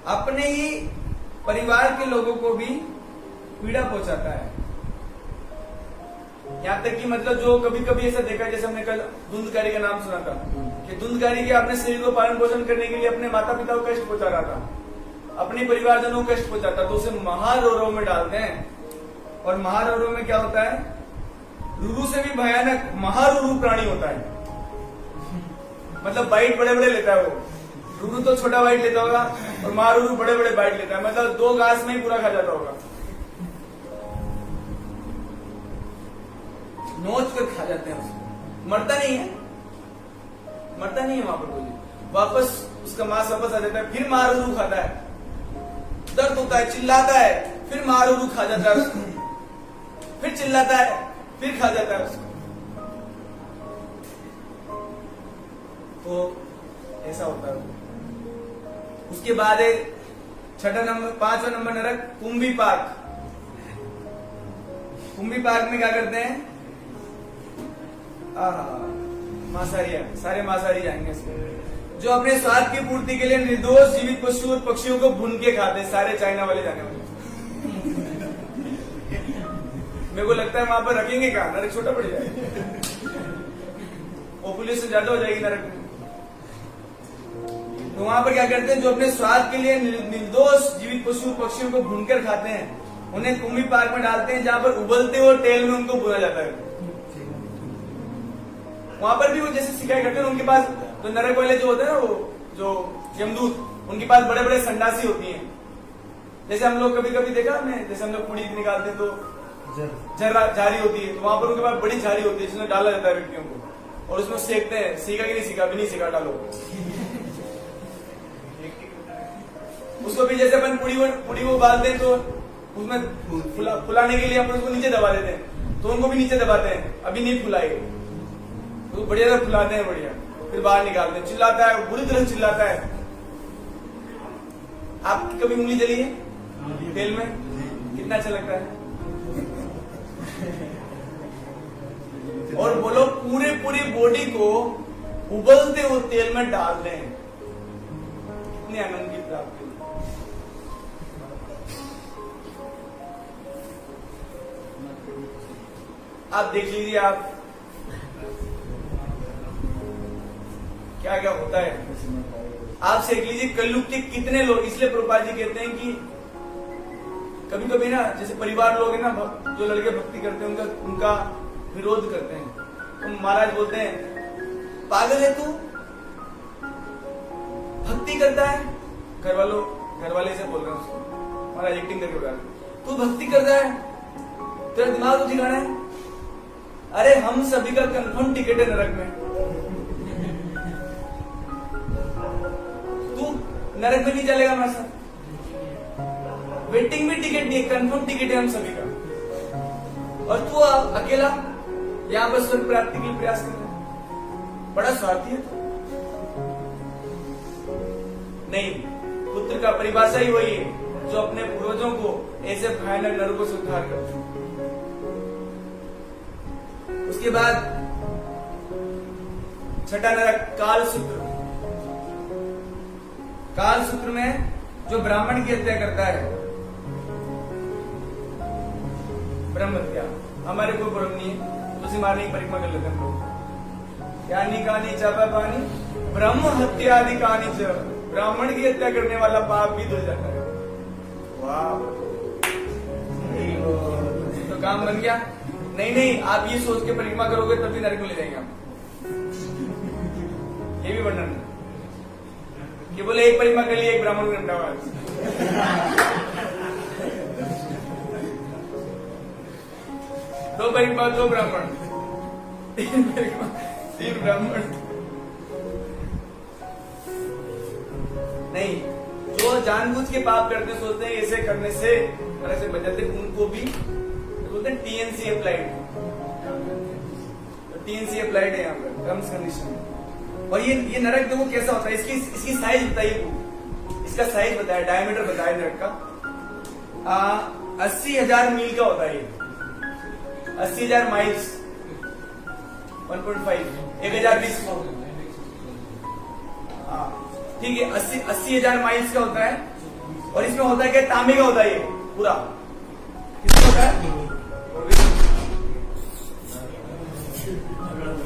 अपने ही परिवार के लोगों को भी पीड़ा पहुंचाता है। यहाँ तक कि मतलब जो कभी कभी ऐसा देखा, जैसे हमने कल धुंधकारी का नाम सुना था कि धुंधकारी के अपने शरीर को पालन पोषण करने के लिए अपने माता पिता को कष्ट पहुंचा रहा था, अपने परिवारजनों को कष्ट पहुंचाता, तो उसे महारौरव में डालते हैं। और महारौरव में क्या होता है? रूरू से भी भयानक महारूरू प्राणी होता है। मतलब बाइट बड़े बड़े लेता है वो। रूरू तो छोटा बाइट लेता होगा और महारूरू बड़े बड़े बाइट लेता है, मतलब 2 घास में ही पूरा खा जाता होगा, नोच कर खा जाते हैं उसको। मरता नहीं है, मरता नहीं है वहां पर कोई, वापस उसका मांस वापस आ जाता है, फिर महारूरू खाता है, दर्द होता है, चिल्लाता है, फिर महारूरू खा जाता है उसको, फिर चिल्लाता है, फिर खा जाता है उसको। तो ऐसा होता है। उसके बाद है 5वां नंबर नरक, कुंभी पाक। कुंभी पाक में क्या करते हैं? मांसाहारी, सारे मांसाहारी जाएंगे इसमें। जो अपने स्वाद की पूर्ति के लिए निर्दोष जीवित पशु और पक्षियों को भून के खाते हैं, सारे चाइना वाले जाने वाले। मेरे को लगता है वहां पर रखेंगे क्या, नरक छोटा पड़ जाएगा, पॉपुलेशन ज्यादा हो जाएगी नरक में। तो वहां पर क्या करते हैं? जो अपने स्वाद के लिए निर्दोष जीवित पशु पक्षियों को भूनकर खाते हैं, उन्हें कुंभी पाक में डालते हैं, जहां पर उबलते हुए तेल में उनको भुना जाता है। वहां पर भी वो जैसे शिकायत करते हैं, उनके पास तो नरक वाले जो होते हैं ना, वो जो यमदूत, उनके पास बड़े बड़े संडासी होती हैं। जैसे हम लोग कभी कभी देखा हमने, जैसे हम लोग पुड़ी निकालते हैं तो झारी होती है, तो वहां पर उनके पास बड़ी झारी होती है जिसमें डाला जाता है व्यक्तियों को, और उसमें सेकते हैं। सीखा कि नहीं सीखा? अभी नहीं सीखा, डालो उसको भी। जैसे अपन पुड़ी को उबालते हैं तो उसमें फुलाने के लिए अपन उसको नीचे दबा देते हैं, तो उनको भी नीचे दबाते हैं, अभी नहीं फुलाएंगे, तो बढ़िया से फुलाते हैं, बढ़िया, फिर बाहर निकालते हैं। चिल्लाता है, बुरी तरह चिल्लाता है। आपकी कभी उंगली जली है तेल में? कितना अच्छा लगता है। और बोलो पूरी बॉडी को उबलते हुए तेल में डाल दें, कितने आनंद की प्राप्ति। आप देख लीजिए, आप क्या क्या होता है। आप देख लीजिए कलयुग के कितने लोग, इसलिए प्रभुपाद जी कहते हैं कि कभी कभी ना, जैसे परिवार लोग हैं ना, जो लड़के भक्ति करते हैं उनका विरोध करते हैं, तो महाराज बोलते हैं पागल है तू, भक्ति करता है। घर वाले से बोल रहे हैं उसको, महाराज एक्टिंग करके बता रहे, तू भक्ति करता है, तेरा दिमाग तो ठिकाना है। अरे हम सभी का कंफर्म टिकट है नरक में, तू नरक में नहीं चलेगा हमारे साथ। वेटिंग में टिकट नहीं, कंफर्म टिकट है हम सभी का, और तू अकेला यहां पर स्वर्ग प्राप्ति के लिए प्रयास कर रहा है, बड़ा स्वार्थी है तू। नहीं, पुत्र का परिभाषा ही वही है जो अपने पूर्वजों को ऐसे भयानक नरकों से उद्धार करते हैं। उसके बाद छठा नरक कालसूत्र। कालसूत्र में जो ब्राह्मण की हत्या करता है, ब्रह्म हत्या, हमारे कोई ब्रह्म नहीं है, तुलसी मारने की परिक्रमा कर लेते हैं लोग। यानी कहानी चापा पानी ब्रह्म हत्या आदि कहानी च, ब्राह्मण की हत्या करने वाला पाप भी धुल जाता है। वाह, तो काम बन गया। नहीं, आप ये सोच के परिक्रमा करोगे तभी नरक में ले जाएंगे आप। ये भी वर्णन है कि बोले एक परिक्रमा कर लिए, एक ब्राह्मण को निपटावा। दो परिक्रमा, दो ब्राह्मण, तीन परिक्रमा, तीन ब्राह्मण। नहीं, जो जानबूझ के पाप करते सोचते हैं ऐसे करने से नरक से बच जाते, उनको भी बोलते हैं टीएनसी अप्लाइड। टीएनसी अप्लाइड है यहाँ पर, टर्म्स कंडीशन। और ये नरक देखो कैसा होता है, इसकी साइज बताइए, इसका साइज बताया, डायमीटर बताया नरक का। 80,000 मील का होता है ये, 80,000 माइल्स, 1.5, 1020। ठीक है, 80,000 माइल्स का होता है। और इसमें होता है क्या, तांबे का होता है ये पूरा। किसका होता है?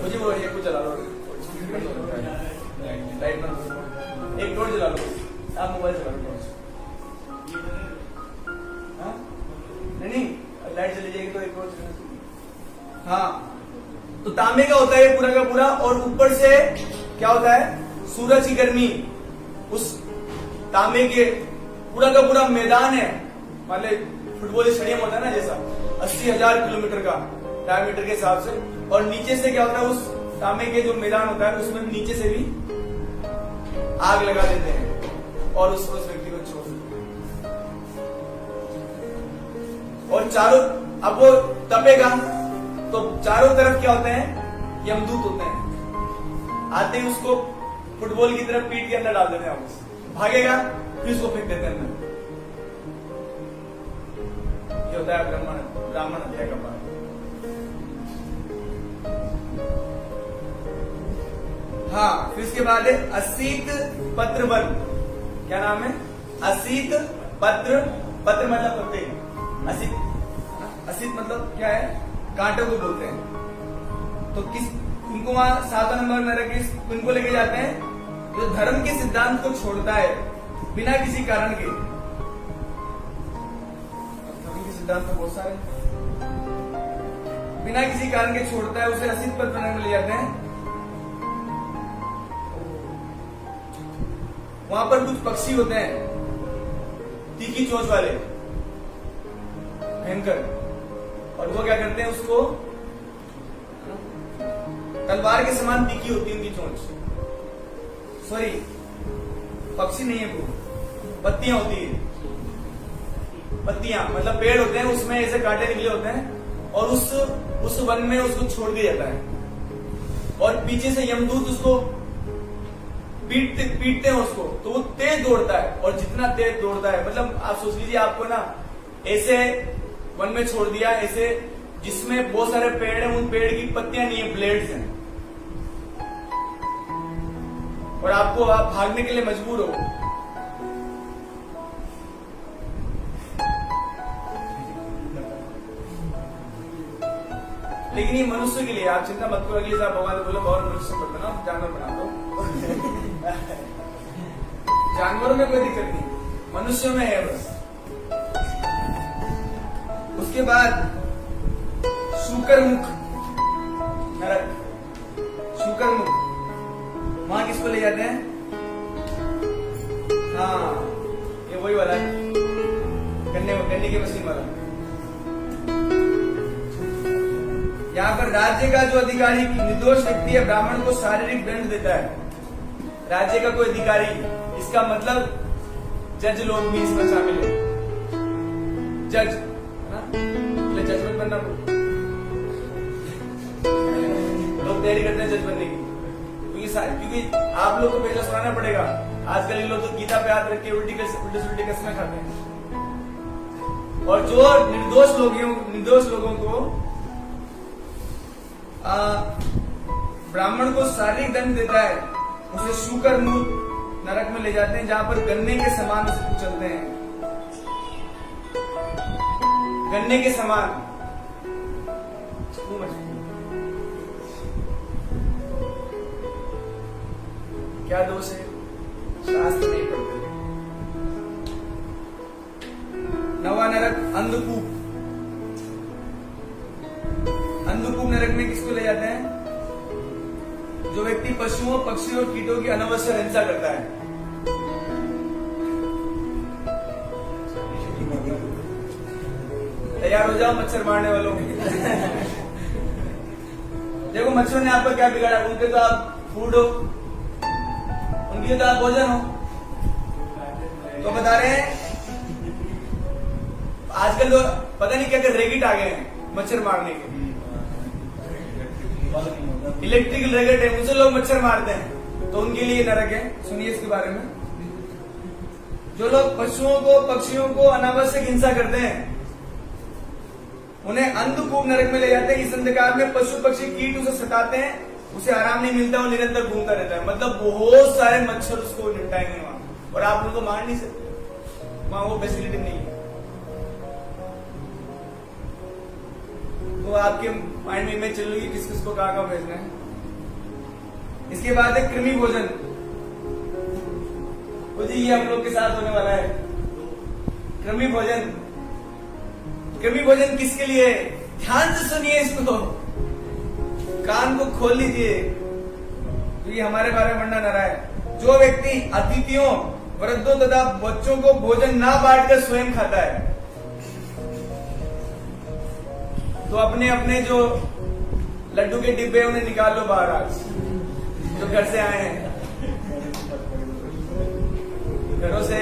मुझे वो ये कुछ चला लो, लाइट बंद, एक टॉर्च जला लो, आप मोबाइल चला लो। नहीं, लाइट चली जाएगी तो एक टॉर्च। हाँ, तो तांबे का होता है पूरा का पूरा, और ऊपर से क्या होता है, सूरज की गर्मी उस तांबे के पूरा का पूरा मैदान है, मान ले फुटबॉल स्टेडियम होता है ना जैसा, 80,000 किलोमीटर का डायमीटर के हिसाब से। और नीचे से क्या होता है, उस तांबे के जो मैदान होता है उसमें नीचे से भी आग लगा देते हैं और उस व्यक्ति को छोड़ देते हैं। और चारों, अब वो तपेगा तो चारों तरफ क्या होते हैं, यमदूत होते हैं, आते ही उसको फुटबॉल की तरफ पीठ के अंदर डाल देते हैं, भागेगा फिर उसको फेंक देते हैं अंदर। ये होता है ब्राह्मण हत्या का पाप। हाँ, फिर इसके बाद है असीत पत्र वन। क्या नाम है? असीत पत्र, पत्र मतलब पत्ते, असीत मतलब क्या है, कांटों को बोलते हैं। तो इनको वहां 7 नंबर नरक इनको लेके जाते हैं जो धर्म के सिद्धांत को छोड़ता है बिना किसी कारण के। धर्म के सिद्धांत तो बहुत सारे, बिना किसी कारण के छोड़ता है, उसे असीत पत्र में ले जाते हैं। वहां पर कुछ पक्षी होते हैं तीखी चोंच वाले, भयंकर, और वो क्या करते हैं, उसको तलवार के समान तीखी होती है उनकी चोंच। सॉरी, पक्षी नहीं है वो, पत्तियां होती है, पत्तियां मतलब पेड़ होते हैं, उसमें ऐसे कांटे निकले होते हैं, और उस वन में उसको छोड़ दिया जाता है, और पीछे से यमदूत उसको पीटते हैं उसको, तो वो तेज दौड़ता है, और जितना तेज दौड़ता है, मतलब आप सोच लीजिए आपको ना ऐसे वन में छोड़ दिया, ऐसे जिसमें बहुत सारे पेड़ हैं, उन पेड़ की पत्तियां नहीं है, ब्लेड्स हैं, और आप भागने के लिए मजबूर हो। लेकिन ये मनुष्य के लिए, आप चिंता मत करो, अगली साल भगवान बोलो और मनुष्य मत बनाओ, जानवर बना दो। जानवरों में कोई दिक्कत नहीं, मनुष्यों में है बस। उसके बाद शुकरमुख नरक, शुकरमुख, वहां किसको ले जाते हैं? हाँ, ये वही वाला गन्ने की मशीन वाला। यहाँ पर राज्य का जो अधिकारी निर्दोष व्यक्ति है, ब्राह्मण को शारीरिक दंड देता है। राज्य का कोई अधिकारी, इसका मतलब जज लोग भी इसमें शामिल है, जज है ना, जजमेंट बनना, लोग तैयारी करते हैं जज बनने की, क्योंकि आप लोग को पैसा सुनाना पड़ेगा। आजकल ये लोग तो गीता पे हाथ रख के उल्टी कसमें खाते हैं, और जो निर्दोष लोगों को ब्राह्मण को शारीरिक दंड देता है, उसे शुकरमुख नरक में ले जाते हैं, जहां पर गन्ने के समान उसे चलते हैं, गन्ने के समान। क्या दोष है? शास्त्र नहीं पढ़ते। नवा नरक अंधकूप, अंधकूप नरक में किसको ले जाते हैं? जो व्यक्ति पशुओं, पक्षियों और कीटों की अनावश्यक हिंसा करता है। तैयार हो जाओ मच्छर मारने वालों। देखो मच्छरों ने आपको क्या बिगाड़ा? उनके तो आप फूड हो, उनके तो आप भोजन हो। तो बता रहे हैं आजकल तो पता नहीं क्या रेगिट आ गए हैं मच्छर मारने के, इलेक्ट्रिकल रेगेट है, उनसे लोग मच्छर मारते हैं, तो उनके लिए नरक है। सुनिए इसके बारे में। जो लोग पशुओं को, पक्षियों को अनावश्यक हिंसा करते हैं, उन्हें अंधकूप नरक में ले जाते हैं। इस अंधकार में पशु पक्षी कीट उसे सताते हैं, उसे आराम नहीं मिलता, वो निरंतर घूमता रहता है। मतलब बहुत सारे मच्छर उसको निपटाएंगे वहां, और आप उनको मार नहीं सकते, वहां वो फैसिलिटी नहीं है। तो आपके माइंड में इमेज चल रही है किस किस को कहाँ भेजना है। इसके बाद है कृमि भोजन। तो जी ये हम लोग के साथ होने वाला है कृमि भोजन। कृमि भोजन किसके लिए? ध्यान से सुनिए इसको, कान को खोल लीजिए, क्योंकि हमारे बारे में वर्णन आ रहा है। जो व्यक्ति अतिथियों, वृद्धों तथा बच्चों को भोजन ना बांटकर स्वयं खाता है, तो अपने अपने जो लड्डू के डिब्बे उन्हें निकाल लो बाहर आज, जो घर से आए हैं, घरों से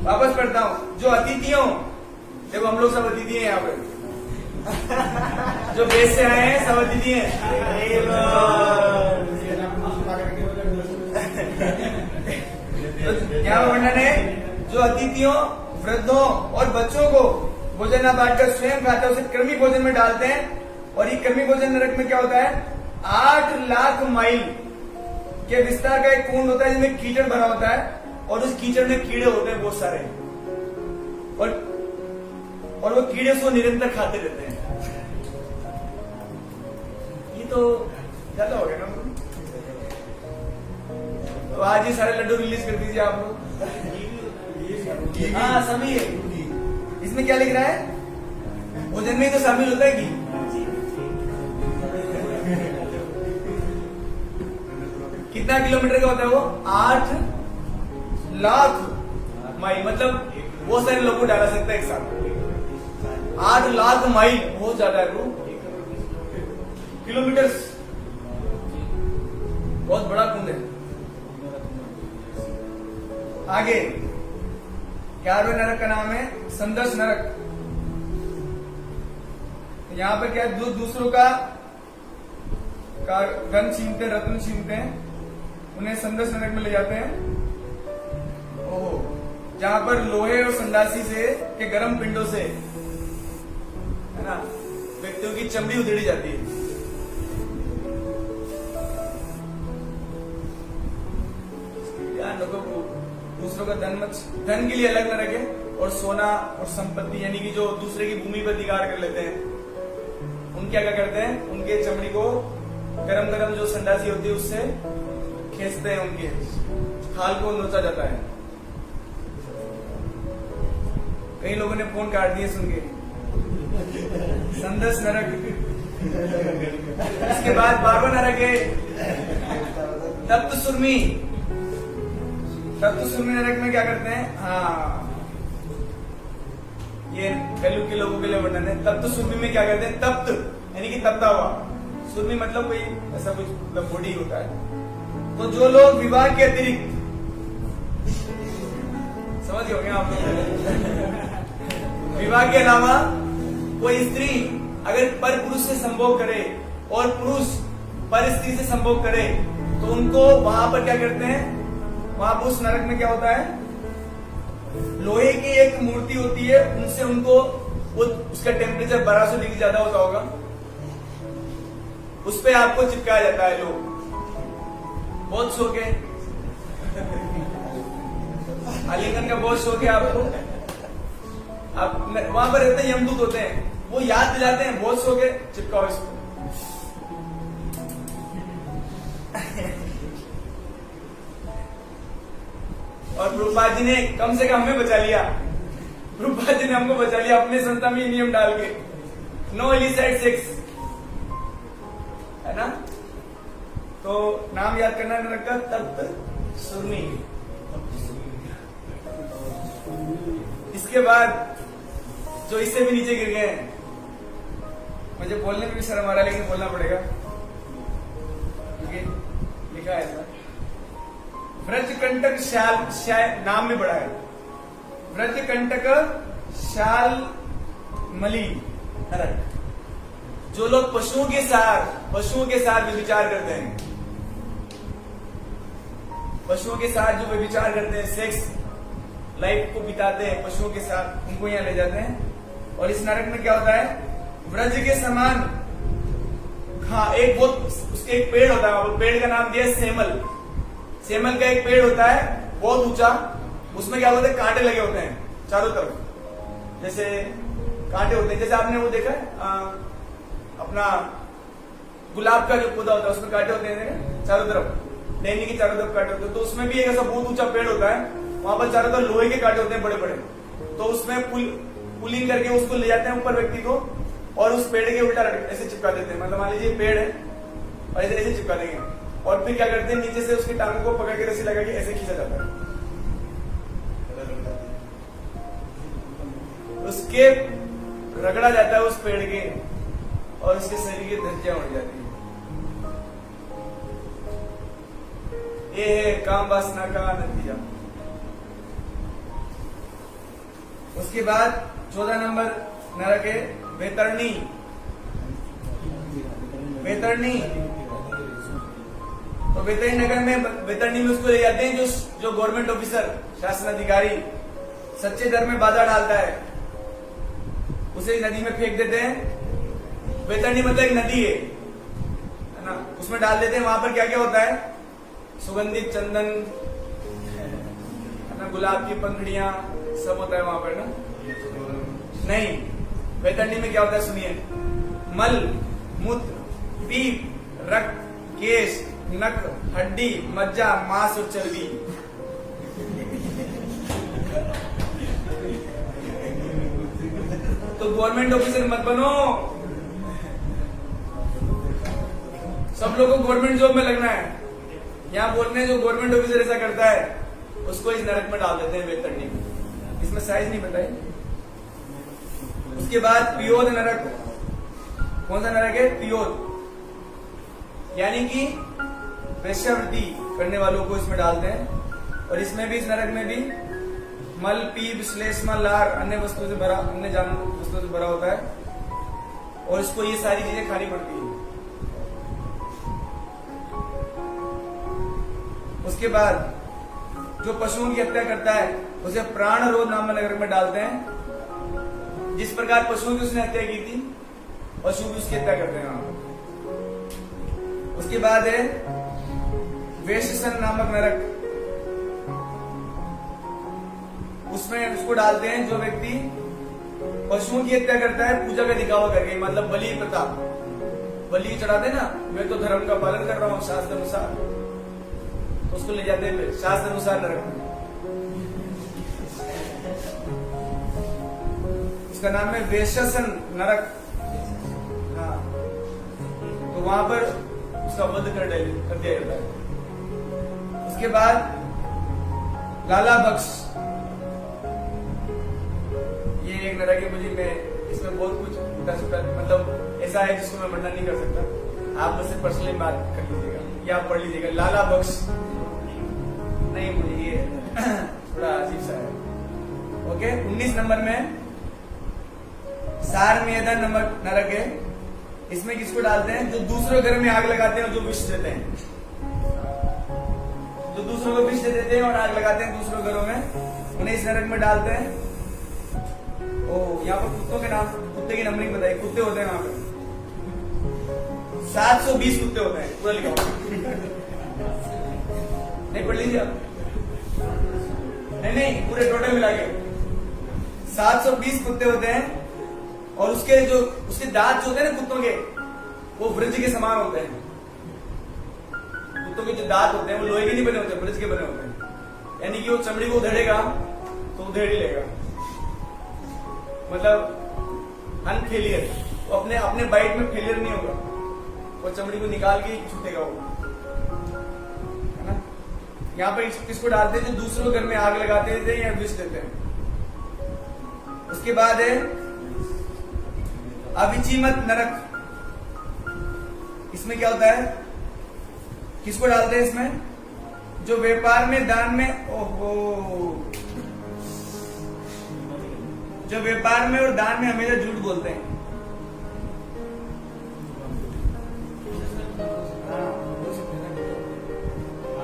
वापस पढ़ता हूं। जो अतिथियों, देखो हम लोग सब अतिथि हैं यहाँ पे, जो देश से आए हैं सब अतिथि हैं। तो यहाँ वर्णन है, जो अतिथियों, वृद्धों और बच्चों को भोजन न बांटकर स्वयं खाता है, उसे कृमि भोजन में डालते हैं। और ये कृमि भोजन नरक में क्या होता है? 8 लाख माइल के विस्तार का एक कुंड होता है, जिसमें कीचड़ भरा होता है, और उस कीचड़ में कीड़े होते हैं बहुत सारे, और वो कीड़े उसको निरंतर खाते रहते हैं। ये तो ज्यादा हो गया ना। तो आज ये सारे लड्डू रिलीज कर दीजिए आप लोग। हाँ सभी है। इसमें क्या लिख रहा है? भोजन में तो शामिल होता है कि कितना किलोमीटर का होता है वो? 8 लाख माइल, मतलब वो सारे लोग को डाला सकता है एक साथ। 8 लाख माइल बहुत ज्यादा है वो, किलोमीटर, बहुत बड़ा कुंड है। आगे 11वें नरक का नाम है संदर्श नरक। यहाँ पर क्या है, जो दूसरों का धन छीनते हैं, रत्न छीनते हैं, उन्हें संदर्श नरक में ले जाते हैं। ओहो, जहां पर लोहे और संदासी से के गर्म पिंडों से, है ना, व्यक्तियों की चमड़ी उधेड़ी जाती है। ध्यान रखो, दूसरों का धन के लिए अलग न रखे, और सोना और संपत्ति यानी कि जो दूसरे की भूमि पर अधिकार कर लेते हैं, उन क्या करते हैं, उनके चमड़ी को गरम गरम जो संडासी होती है उससे खींचते हैं, उनके खाल को नोचा जाता है। कई लोगों ने फोन काट दिए सुन के। संदर्श नरक। इसके बाद 12वां नरक है तप्त सुरमी। तप्त सुरमी नरक में क्या करते हैं, हाँ, ये कलयुग के लोगों के लिए वर्णन है। तप्त सुरमी में क्या करते हैं, तप्त यानी कि तपता हुआ, सुरमी मतलब कोई ऐसा कुछ मतलब बॉडी होता है। तो जो लोग विवाह के अतिरिक्त, समझ गए होंगे आप लोग, विवाह के अलावा कोई स्त्री अगर पर पुरुष से संभोग करे और पुरुष पर स्त्री से संभोग करे, तो उनको वहां पर क्या करते हैं, वहां पर उस नरक में क्या होता है, लोहे की एक मूर्ति होती है, उनसे उनको उसका टेम्परेचर 1200 डिग्री ज्यादा होता होगा, उस पे आपको चिपकाया जाता है। लोग बहुत शौक है, आलिंगन का बहुत शौक है आपको। आप वहां पर रहते हैं, यमदूत होते हैं, वो याद दिलाते हैं, बहुत शौक है, चिपकाओ इसको। और प्रभुपाद जी ने कम से कम हमें बचा लिया, प्रभुपाद जी ने हमको बचा लिया अपने संस्था में नियम डाल के, नो इलिसिट सेक्स, है ना। तो नाम याद करना नरक का, तप्त सुरमी। इसके बाद जो इससे भी नीचे गिर गए हैं, मुझे बोलने में भी शर्म आ रहा है लेकिन बोलना पड़ेगा क्योंकि लिखा है ऐसा। व्रजकंटक शाल नाम में बड़ा है, व्रजकंटक शाल मली नरक। जो लोग पशुओं के साथ व्यभिचार करते हैं, पशुओं के साथ जो व्यभिचार करते हैं, सेक्स लाइफ को बिताते हैं पशुओं के साथ, उनको यहाँ ले जाते हैं। और इस नरक में क्या होता है, व्रज के समान, हाँ, एक बहुत उसके एक पेड़ होता है, वो पेड़ का नाम दिया सेमल। सेमल का एक पेड़ होता है बहुत ऊंचा, उसमें क्या होता है, कांटे लगे होते हैं चारों तरफ, जैसे कांटे होते हैं, जैसे आपने वो देखा है अपना गुलाब का जो पौधा होता है उसमें कांटे होते हैं चारों तरफ, टहनी के चारों तरफ कांटे होते हैं। तो उसमें भी एक ऐसा बहुत ऊंचा पेड़ होता है, वहां पर चारों तरफ लोहे के कांटे होते हैं बड़े बड़े। तो उसमें पुलिंग करके उसको ले जाते हैं ऊपर व्यक्ति को, और उस पेड़ के उल्टा ऐसे चिपका देते हैं। मतलब मान लीजिए पेड़ है और ऐसे चिपका देंगे, और फिर क्या करते हैं, नीचे से उसकी टांगों को पकड़ के रस्सी लगा के ऐसे खींचा जाता है, उसके रगड़ा जाता है उस पेड़ के, और उसके शरीर की धज्जियां उड़ जाती है। ये है काम वासना का नतीजा। उसके बाद 14 नंबर नरक है वैतरणी। वैतरणी, तो वैतरणी नगर में, वैतरणी में उसको ले जाते हैं जो गवर्नमेंट ऑफिसर, शासन अधिकारी सच्चे धर्म में बाधा डालता है, उसे नदी में फेंक देते हैं। वैतरणी मतलब एक नदी है ना, उसमें डाल देते हैं। वहां पर क्या क्या होता है, सुगंधित चंदन, है ना, गुलाब की पंखुड़ियां, सब होता है वहां पर ना। नहीं, वैतरणी में क्या होता है सुनिए, मल, मूत्र, पीप, रक्त, केश, नख, हड्डी, मज्जा, मांस और चर्बी। तो गवर्नमेंट ऑफिसर मत बनो, सब लोगों को गवर्नमेंट जॉब में लगना है। यहाँ बोल रहे हैं जो गवर्नमेंट ऑफिसर ऐसा करता है उसको इस नरक में डाल देते हैं वेतरनी में। इसमें साइज नहीं बताई। उसके बाद पियोद नरक। कौन सा नरक है? पियोद, यानी कि वेश्यावृत्ति करने वालों को इसमें डालते हैं। और इसमें भी, इस नरक में भी मल, पीप, श्लेष्मा, लार अन्य वस्तुओं से भरा, अन्य जानवर वस्तुओं से भरा होता है और इसको ये सारी चीजें खानी पड़ती है। उसके बाद जो पशुओं की हत्या करता है उसे प्राणरोध नामक नरक में डालते हैं। जिस प्रकार पशुओं की उसने हत्या की थी, पशु भी उसकी हत्या करते हैं वहां। उसके बाद है वेश्यसन नामक नरक। उसमें उसको डालते हैं जो व्यक्ति पशुओं की हत्या करता है पूजा का दिखावा करके, मतलब बलि प्रथा, बलि चढ़ाते ना, मैं तो धर्म का पालन कर रहा हूं शास्त्र अनुसार, तो उसको ले जाते हैं शास्त्र अनुसार नरक में। उसका नाम है वेश्यसन नरक। हाँ, तो वहां पर उसका वध कर दिया जाता है। उसके बाद लाला बख्श, ये एक नरक है। मुझे मैं इसमें बहुत कुछ उल्टा सुल्टा मतलब ऐसा है जिसको मैं वर्णन नहीं कर सकता। आप मुझसे पर्सनली बात कर लीजिएगा या आप पढ़ लीजिएगा। लाला बख्श नहीं, मुझे ये थोड़ा अजीब सा है। ओके, 19 नंबर में सार मेदा नमक नरक है। इसमें किसको डालते हैं? जो दूसरों घर में आग लगाते हैं और जो विष देते हैं, जो दूसरों को विष दे देते हैं और आग लगाते हैं दूसरों घरों में, उन्हें इस नरक में डालते हैं। ओ, यहाँ पर कुत्तों के नाम, कुत्ते की नंबरिंग बताइए। कुत्ते होते हैं वहां पर 720 कुत्ते होते हैं, पूरा लिखा हुआ। नहीं पढ़ लीजिए आप। नहीं, पूरे टोटल मिला के 720 कुत्ते होते हैं। और उसके दांत जो होते हैं ना कुत्तों के, वो वृक्ष के समान होते हैं। कुत्तों के जो दांत होते हैं वो लोहे के नहीं बने होते, वृक्ष के बने होते हैं। यानी कि वो चमड़ी को उधेड़ेगा तो उधेड़ ही लेगा, मतलब अनफेलियर, वो अपने बाइट में फेलियर नहीं होगा, वो चमड़ी को निकाल के छूटेगा वो, है ना। यहाँ पर किसको डालते हैं? जो दूसरों घर में आग लगाते थे या विष देते हैं। उसके बाद है अविचीमत नरक। इसमें क्या होता है? किसको डालते हैं इसमें? जो व्यापार में, दान में, ओहो, जो व्यापार में और दान में हमेशा झूठ बोलते हैं।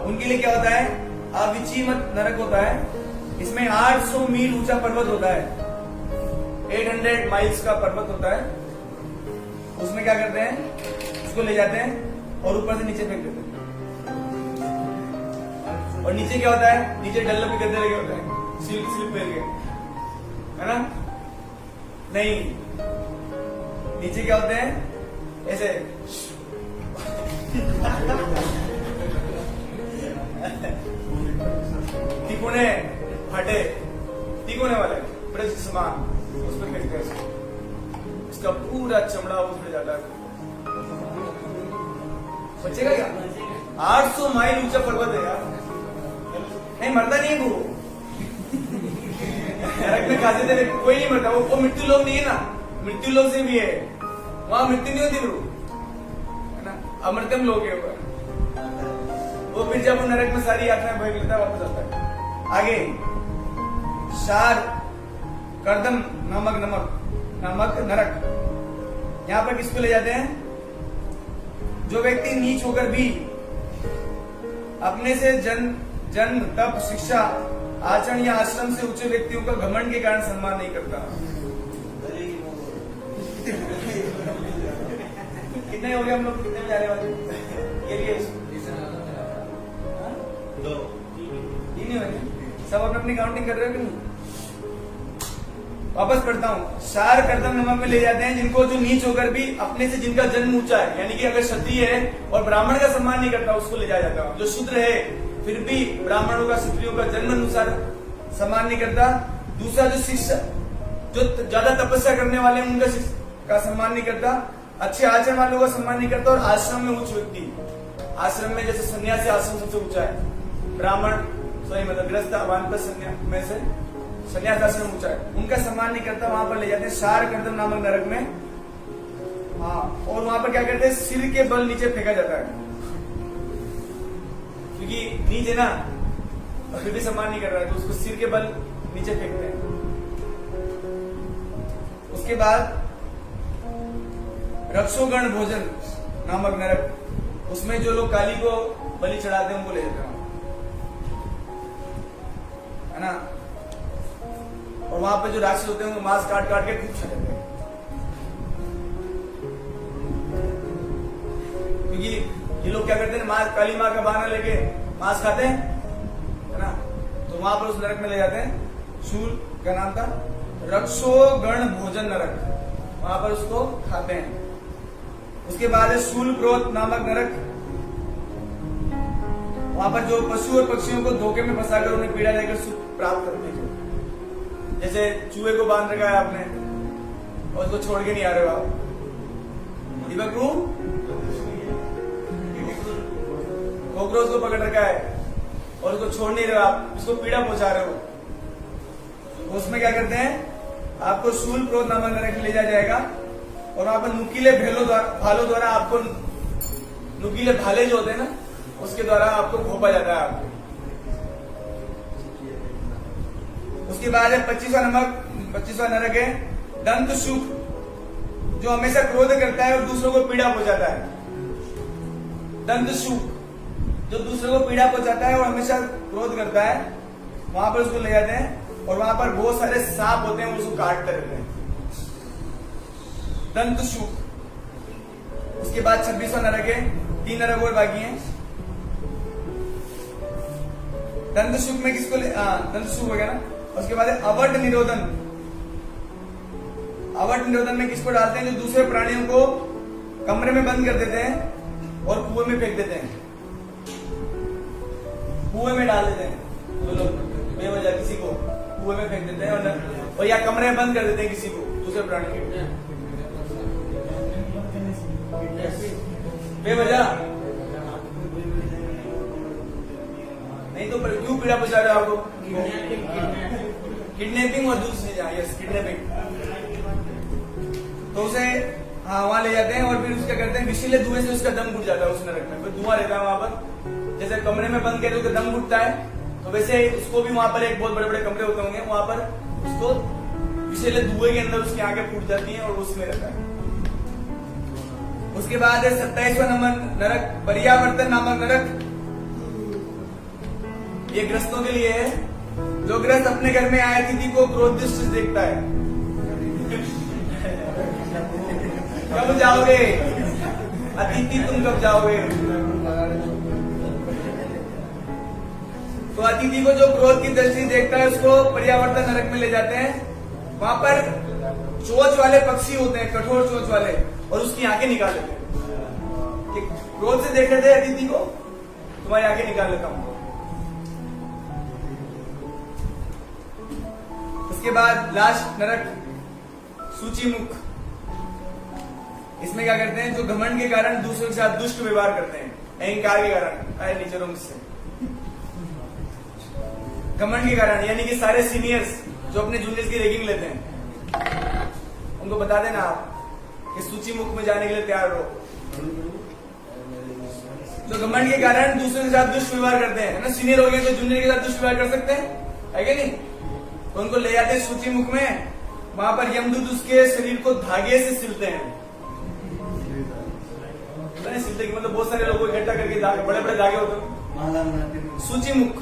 उनके लिए क्या होता है? अविचीमत नरक होता है। इसमें 800 मील ऊंचा पर्वत होता है, 800 माइल्स का पर्वत होता है। उसमें क्या करते हैं? उसको ले जाते हैं और ऊपर से नीचे फेंक देते हैं। और नीचे क्या होता है? नीचे डल्ला पे गद्दे लगे होते हैं, स्लिप पहन के, है ना। नहीं, नीचे क्या होते हैं? ऐसे तिकोने फटे, तिकोने वाले ब्रज समान, उस पर फेंकते हैं। इसका पूरा चमड़ा उखड़ जाता है। बचेगा क्या? 800 माइल ऊंचा पर्वत है यार। नहीं, मरता नहीं है वो। नरक में खाते थे, कोई नहीं मरता। वो मृत्यु लोग नहीं है ना, मृत्यु लोग से भी है, वहां मृत्यु नहीं होती ब्रो, है ना, अमृतम लोग है वो। फिर जब वो नरक में सारी यात्राएं भोग लेता है वापस आता है। आगे शार कर्दम नामक नरक। यहां पर किसको ले जाते हैं? जो व्यक्ति नीच होकर भी अपने से जन्म, तप, शिक्षा, आचरण या आश्रम से ऊंचे व्यक्तियों का घमंड के कारण सम्मान नहीं करता। कितने हो गए हम लोग? कितने में जाने वाले? ये दो, तीन हो गए। सब अपनी काउंटिंग कर रहे हो कि नहीं? वापस पढ़ता हूँ। सार कर्दम नमक में ले जाते हैं जिनको, जो नीच होकर भी अपने से जिनका जन्म ऊंचा है, यानी कि अगर क्षत्रिय है और ब्राह्मण का सम्मान नहीं करता उसको ले जाया जाता है। जो शूद्र है फिर भी ब्राह्मणों का, क्षत्रियों का जन्म अनुसार सम्मान नहीं करता। दूसरा, जो शिक्षा, जो ज्यादा तपस्या करने वाले हैं उनका सम्मान नहीं करता। अच्छे आचरण वालों का सम्मान नहीं करता। और आश्रम में उच्च व्यक्ति, आश्रम में जैसे सन्यासी आश्रम सबसे ऊंचा है, ब्राह्मण मतलब गृहस्थ वानप्रस्थ में से सन्यास आश्रम ऊंचा है, उनका सम्मान नहीं करता, वहां पर ले जाते हैं शार कर्दम नामक नरक में। हाँ, और वहां पर क्या करते हैं, सिर के बल नीचे फेंका जाता है, क्योंकि नीचे ना फिर भी सम्मान नहीं कर रहा है तो उसको सिर के बल नीचे फेंकते हैं। उसके बाद रक्षोगण भोजन नामक नरक, उसमें जो लोग काली को बलि चढ़ाते हैं उनको ले जाते हैं, है ना। और वहां पे जो राक्षस होते हैं वो मांस काट काट के खूब खाते हैं, क्योंकि ये लोग क्या करते हैं, मांस काली माँ का बहाना लेके मांस खाते हैं, है ना। तो वहां पर उस नरक में ले जाते हैं। शूल का नाम था रक्षोगण भोजन नरक, वहां पर उसको खाते हैं। उसके बाद है शूल क्रोध नामक नरक, वहां पर जो पशु और पक्षियों को धोखे में फंसाकर उन्हें पीड़ा देकर सुख प्राप्त करते हैं। जैसे चूहे को बांध रखा है आपने और उसको छोड़ के नहीं आ रहे हो आप, कॉकरोच को पकड़ रखा है और उसको छोड़ नहीं रहे हो आप, उसको पीड़ा पहुंचा रहे हो, तो उसमें क्या करते हैं, आपको शूल क्रोध नामक नरक ले जाया जाएगा और वहां पर नुकीले भालों द्वारा आपको, नुकीले भाले जो होते हैं ना, उसके द्वारा आपको घोंपा जाता है आपको। उसके बाद है 25वां नरक है दंत शुक, जो हमेशा क्रोध करता है और दूसरों को पीड़ा पहुंचाता है। दंत शुक जो दूसरों को पीड़ा पहुंचाता है और हमेशा क्रोध करता है, वहां पर उसको ले जाते हैं और वहां पर बहुत सारे सांप होते हैं, उसको काटते रहते हैं। दंत शुक। उसके बाद 26वां नरक है, 3 नरक और बाकी हैं। दंत शुक में किसको दंत शुक हो गया ना। उसके बाद है अवट निरोधन। अवट निरोधन में किसको डालते हैं, जो दूसरे प्राणियों को कमरे में बंद कर देते हैं और कुएं में फेंक देते हैं, कुएं में डाल देते हैं। जो लोग बेवजह किसी को कुएं में फेंक देते हैं और या कमरे में बंद कर देते हैं किसी को, दूसरे प्राणी को बेवजह, नहीं तो क्यों पीड़ा पहुंचा रहे हो आपको। किडनैपिंग और दूसरी, यस किडनैपिंग, तो उसे हाँ वहां ले जाते हैं और फिर उसका करते हैं, विषीले धुएं से उसका दम घुट जाता है उस नरक में, फिर धुआं रहता है वहां पर। जैसे कमरे में बंद करके उसका दम घुटता है, तो वैसे उसको भी वहां पर एक बहुत बड़े बड़े कमरे होते होंगे, वहां पर उसको विषीले धुएं के अंदर उसकी आंखें फूट जाती हैं और उसमें रहता है। उसके बाद है 27वां नंबर नरक पर्यावर्तन नामक नरक। ये ग्रस्तों के लिए है, जो ग्रस्त अपने घर में आए अतिथि को क्रोध दृष्टि से देखता है। कब जाओगे अतिथि, तुम कब जाओगे। तो अतिथि को जो क्रोध की दृष्टि देखता है उसको पर्यावर्तन नरक में ले जाते हैं। वहां पर चोंच वाले पक्षी होते हैं, कठोर चोंच वाले, और उसकी आंखें निकाल लेते हैं। क्रोध से देख रहे थे अतिथि को, तुम्हारी आंखें निकाल लेता हूं। उसके बाद लास्ट नरक सूची मुख। इसमें क्या करते हैं, जो घमंड के कारण दूसरों के साथ दुष्ट व्यवहार करते हैं, अहंकार के कारण, अरे नीचे रहो मुझसे, घमंड के कारण, यानी कि सारे सीनियर्स जो अपने जूनियर्स की रैगिंग लेते हैं, उनको बता देना आप कि सूची मुख में जाने के लिए तैयार रहो। जो घमंड के कारण दूसरों के साथ दुष्ट व्यवहार करते हैं, ना, सीनियर हो गए तो जूनियर के साथ दुष्ट व्यवहार कर सकते हैं, है कि नहीं। तो उनको ले जाते हैं सूची मुख में, वहां पर यमदूत उसके शरीर को धागे से सिलते हैं। सिलते कि मतलब बहुत सारे लोगों को इकट्ठा करके धागे, बड़े बड़े धागे होते हैं, सूची मुख।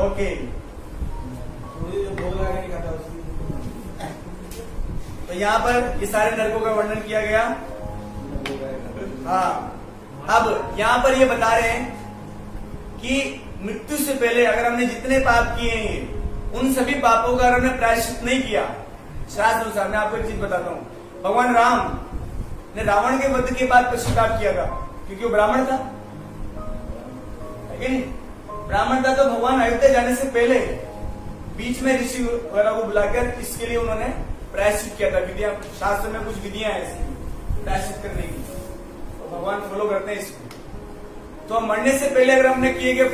ओके, तो यहाँ पर ये सारे नरकों का वर्णन किया गया। हाँ, अब यहाँ पर ये बता रहे हैं कि मृत्यु से पहले अगर हमने जितने पाप किए हैं, उन सभी पापों का अगर हमने प्रायश्चित नहीं किया, शास्त्र अनुसार, मैं आपको एक चीज बताता हूँ, भगवान राम ने रावण के वध के बाद पश्चाताप किया था, क्योंकि वो ब्राह्मण था, है कि नहीं। ब्राह्मण था तो भगवान अयोध्या जाने से पहले बीच में ऋषि वगैरह को बुलाकर इसके लिए उन्होंने प्रायश्चित किया था। विधियां, शास्त्र में कुछ विधियां हैं इसकी प्रायश्चित करने की। तो भगवान फॉलो करते हैं इसको। तो हम मरने से पहले अगर हमने किए गए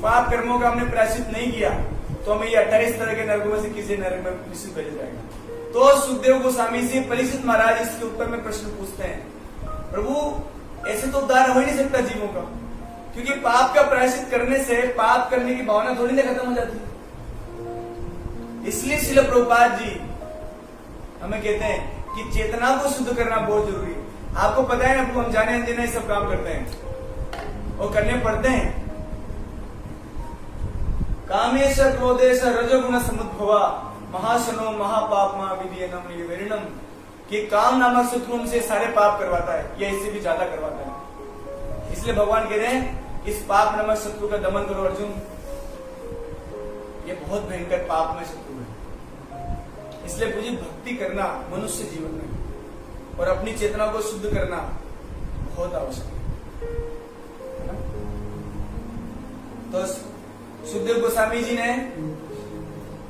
पाप कर्मों का हमने प्रायश्चित नहीं किया तो हमें ये 28 तरह के नरकों में से किसी नरक में निश्चित भेजा जाएगा। तो सुखदेव गोस्वामी जी परीक्षित महाराज इसके उत्तर में प्रश्न पूछते हैं, प्रभु ऐसे तो उद्धार हो ही नहीं सकता जीवों का, क्योंकि पाप का प्रायश्चित करने से पाप करने की भावना थोड़ी ना खत्म हो जाती। इसलिए श्रील प्रभुपाद जी हमें कहते हैं कि चेतना को शुद्ध करना बहुत जरूरी है। आपको पता है ना, हम जाने अनजाने सब काम करते हैं और करने पड़ते हैं। कामेश क्रोधेश रजोगुण समुद्भवा महाशनो महापापमा विधियनम निवेरणम, कि काम नामक शत्रु से सारे पाप करवाता है या इससे भी ज्यादा करवाता है। इसलिए भगवान कह रहे हैं इस पाप नामक शत्रु का दमन करो अर्जुन, ये बहुत भयंकर पाप में शत्रु है। इसलिए मुझे भक्ति करना मनुष्य जीवन में और अपनी चेतना को शुद्ध करना बहुत आवश्यक है ना। तो सुखदेव गोस्वामी जी ने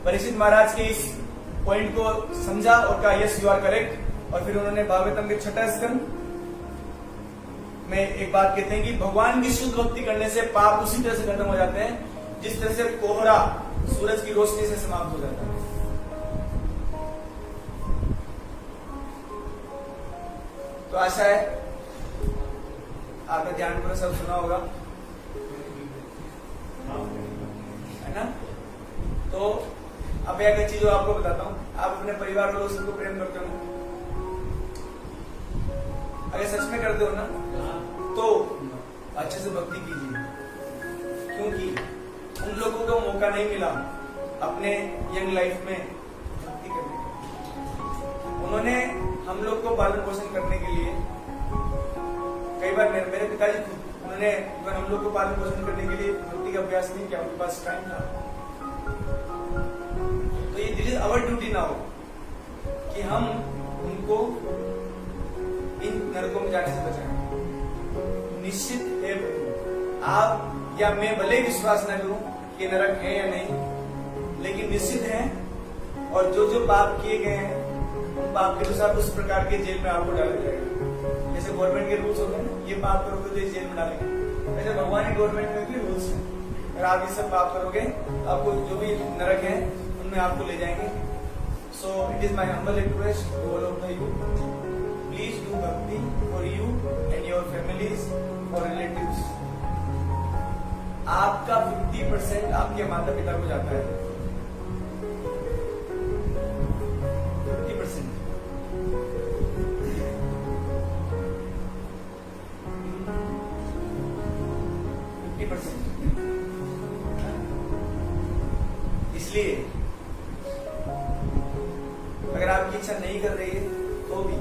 परीक्षित महाराज के इस पॉइंट को समझा और कहा यस यू आर करेक्ट। और फिर उन्होंने भागवतम के 6 स्कंद में एक बात कहते हैं कि भगवान की शुद्ध भक्ति करने से पाप उसी तरह से खत्म हो जाते हैं जिस तरह से कोहरा सूरज की रोशनी से समाप्त हो जाता है। तो आशा है आपने ध्यान पूर्वक सब सुना होगा, है ना। तो अब एक चीज आपको बताता हूँ, आप अपने परिवार वालों सबको प्रेम करते हो, अगर सच में करते हो ना तो अच्छे से भक्ति कीजिए, क्योंकि उन लोगों को मौका नहीं मिला अपने यंग लाइफ में भक्ति करने का। उन्होंने हम लोग को पालन पोषण करने के लिए कई बार मेरे पिताजी उन्होंने हम लोग को पालन पोषण करने के लिए भक्ति का अभ्यास नहीं किया, उनके पास टाइम था। तो ये दिल अवर ड्यूटी ना हो कि हम उनको इन नरकों में जाने से बचाएं। निश्चित है आप या मैं भले विश्वास न करूं कि नरक है या नहीं, लेकिन निश्चित है। और जो जो पाप किए गए हैं उन पाप के अनुसार उस प्रकार के जेल में आपको डाला जाएगा। जैसे गवर्नमेंट के रूल्स होते हैं ना, ये पाप करोगे तो इस जेल में डालेंगे, वैसे भगवान की गवर्नमेंट में भी रूल्स है। अगर आप ये सब पाप करोगे आपको जो भी नरक है उनमें आपको ले जाएंगे। So it is my humble request to all of you, please do bhakti for you and your families, for relatives. आपका 50% आपके माता पिता को जाता है, 50%। इसलिए अगर आपकी इच्छा नहीं कर रही है तो भी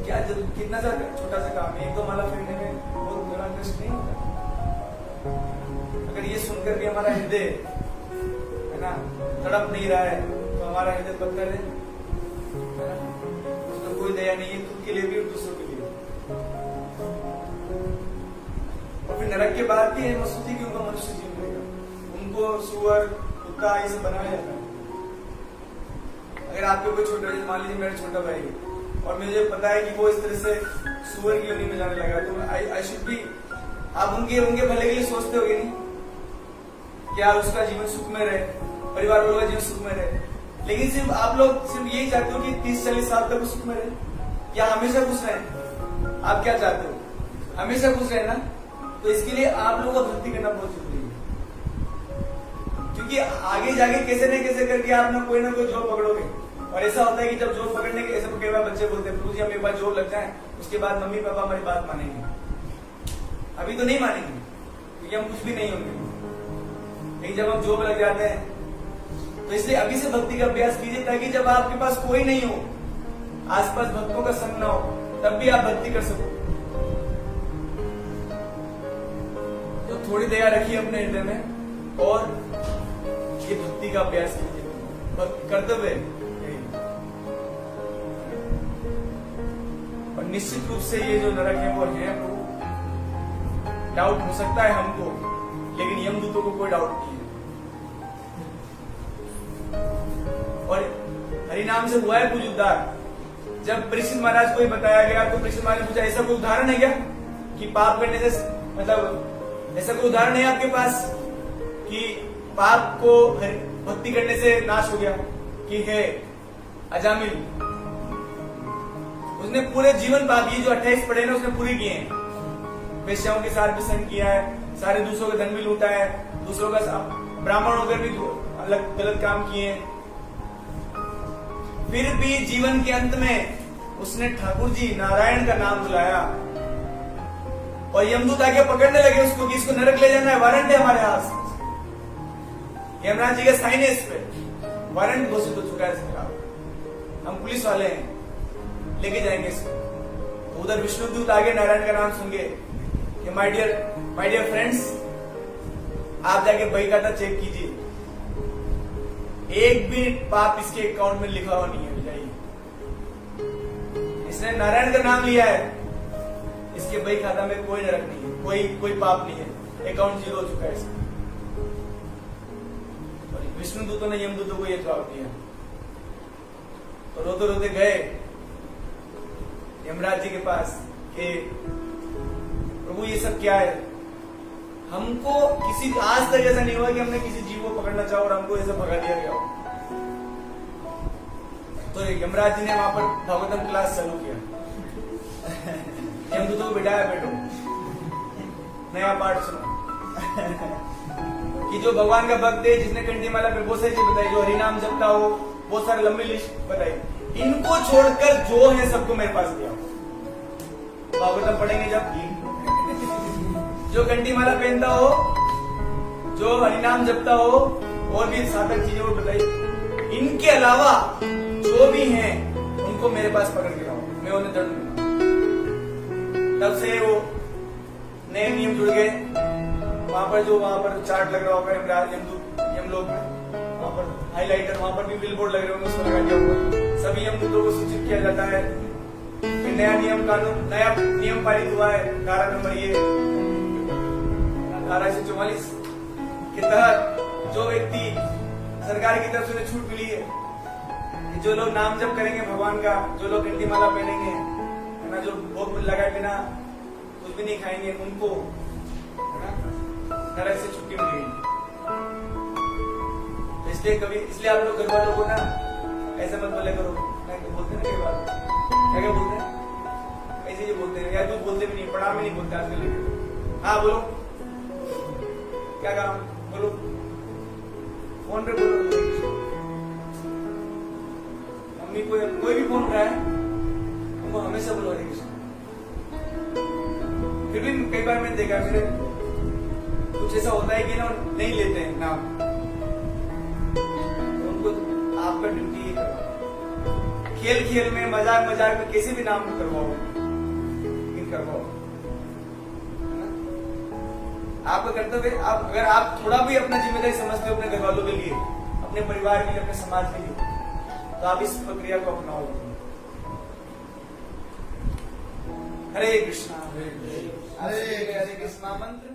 क्या कितना सा छोटा सा काम है, एक दो माला फेरने में बहुत बड़ा कष्ट नहीं होता। अगर ये सुनकर भी हमारा हृदय है ना तड़प नहीं रहा है तो हमारा हृदय पत्थर है ना, उसमें कोई दया नहीं है खुद के लिए भी और दूसरों के लिए। और फिर नरक के बाद भी है मसूदी की उनको मनुष्य जीवन मिलेगा, उनको सुअर कुत्ता ये सब बनाया जाता है। अगर आपके कोई छोटा, मान लीजिए मेरा छोटा भाई है और मुझे पता है कि वो इस तरह से सुअर की योनि में जाने लगा, तो आई शुड बी, आप उनके भले के लिए सोचते होगे नहीं क्या उसका जीवन सुख में रहे, परिवार वालों का जीवन सुख में रहे। लेकिन सिर्फ आप लोग सिर्फ यही चाहते हो कि 30-40 साल तक वो सुख में रहे या हमेशा खुश रहे। आप क्या चाहते हो? हमेशा खुश रहे ना। तो इसके लिए आप लोगों को भक्ति करना बहुत जरूरी है, क्योंकि आगे जाके कैसे न कैसे करके आप कोई ना कोई जॉब पकड़ोगे। और ऐसा होता है कि जब जॉब पकड़ने के, ऐसे कई बार बच्चे बोलते हैं प्रभु जी हम एक बार जॉब लग जाए उसके बाद मम्मी पापा हमारी बात मानेंगे। अभी तो नहीं मानेंगे क्योंकि हम कुछ भी नहीं होंगे, लेकिन जब हम जॉब लग जाते हैं तो इसलिए अभी से भक्ति का अभ्यास कीजिए, ताकि जब आपके पास कोई नहीं हो, आसपास भक्तों का संग ना हो, तब भी आप भक्ति कर सको। तो थोड़ी दया रखिए अपने हृदय में और ये भक्ति का अभ्यास कीजिए, कर्तव्य। और निश्चित रूप से ये जो नरक है वो है, डाउट हो सकता है हमको, लेकिन यमदूतों को कोई डाउट नहीं है। और हरिनाम से हुआ है कुछ उद्धार। जब परीक्षित महाराज को ये बताया गया तो परीक्षित महाराज ने पूछा, ऐसा कोई उदाहरण है क्या कि पाप करने से, मतलब ऐसा कोई उदाहरण है आपके पास कि पाप को भक्ति करने से नाश हो गया? कि है अजामिल, उसने पूरे जीवन पाप, ये जो 28 पढ़े ना उसने पूरे किए हैं। वेश्याओं के साथ भी संग किया है, सारे दूसरों का धन भी लूटा है, दूसरों का ब्राह्मण होकर भी अलग गलत काम किए हैं। फिर भी जीवन के अंत में उसने ठाकुर जी नारायण का नाम बुलाया और यमदूत आके पकड़ने लगे उसको कि इसको नरक ले जाना है, वारंट है हमारे हाथ। यमराज जी का साइन है इस पे, वारंट घोषित हो चुका है इसके खिलाफ, हम पुलिस वाले हैं, लेके जाएंगे इसको। तो उधर विष्णुदूत आगे नारायण का नाम सुन गए कि माय डियर फ्रेंड्स, आप जाके बही खाता चेक कीजिए, एक भी पाप इसके अकाउंट में लिखा हुआ नहीं है। इसने नारायण का नाम लिया है, इसके बही खाता में कोई नरक नहीं है, कोई पाप नहीं है, अकाउंट जीरो हो चुका है इसका। विष्णु दूतों ने यमदूतों को यह जवाब दिया, तो रोते रोते गए यमराज जी के पास कि प्रभु ये सब क्या है, हमको किसी आज तक ऐसा नहीं हुआ कि हमने किसी जीव को पकड़ना चाहो और हमको ऐसा भगा दिया गया हो। तो यमराज जी ने वहां पर भागवतम क्लास चालू किया, यमदूतों को बिठाया, बैठो नया पाठ सुनो कि जो भगवान का भक्त है, जिसने कंठीमाला पे बहुत सारी चीज बताई, जो हरिनाम जपता हो, बहुत सारी लंबी लिस्ट बताई, इनको छोड़कर जो है सबको मेरे पास दिया। भागवतम पढ़ेंगे जब, जो कंठीमाला पहनता हो, जो हरिनाम जपता हो, और भी साधक चीजें वो बताई, इनके अलावा जो भी हैं उनको मेरे पास पकड़ के लाओ, मैं उन्हें दंड दूंगा। तब से वो नए नियम जुड़ गए। वहां पर चार्ट लग रहा होगा यमलोक में, वहां पर हाइलाइटर, वहां पर भी बिलबोर्ड लग रहे होंगे, उसमें लगा दिया होगा, सभी यमदूतों को सूचित किया जाता है। फिर नया नियम पारित हुआ है, धारा नंबर ये 1844 के तहत जो व्यक्ति सरकार की तरफ से छूट मिली है कि जो लोग नाम जप करेंगे भगवान का, जो लोग कंठीमाला पहनेंगे है ना, जो भोग लगाए बिना कुछ भी नहीं खाएंगे, उनको नरक से छुट्टी मिलेगी। इसलिए आप लोग घर वालों को ना ऐसा मत बोले करो, बोलते ना कई बार, क्या बोलते हैं, ऐसे ही बोलते हैं, या तो बोलते भी नहीं, पढ़ा में नहीं बोलते आजकल। हाँ बोलो, क्या काम, बोलो, फोन पे बोलो, मम्मी कोई भी फोन उठाए हमको हमेशा बोलो हरे कृष्ण। फिर भी कई बार मैंने देखा, मेरे कुछ ऐसा होता है कि ना नहीं लेते हैं नाम, तो उनको आपका ड्यूटी ही करवाओ, खेल में, मजाक में कैसे भी नाम करवाओ, आपका कर्तव्य। अगर आप थोड़ा भी अपना जिम्मेदारी समझते हो अपने घर वालों के लिए, अपने परिवार के लिए, अपने समाज के लिए, तो आप इस प्रक्रिया को अपनाओ। हरे कृष्णा हरे कृष्णा मंत्र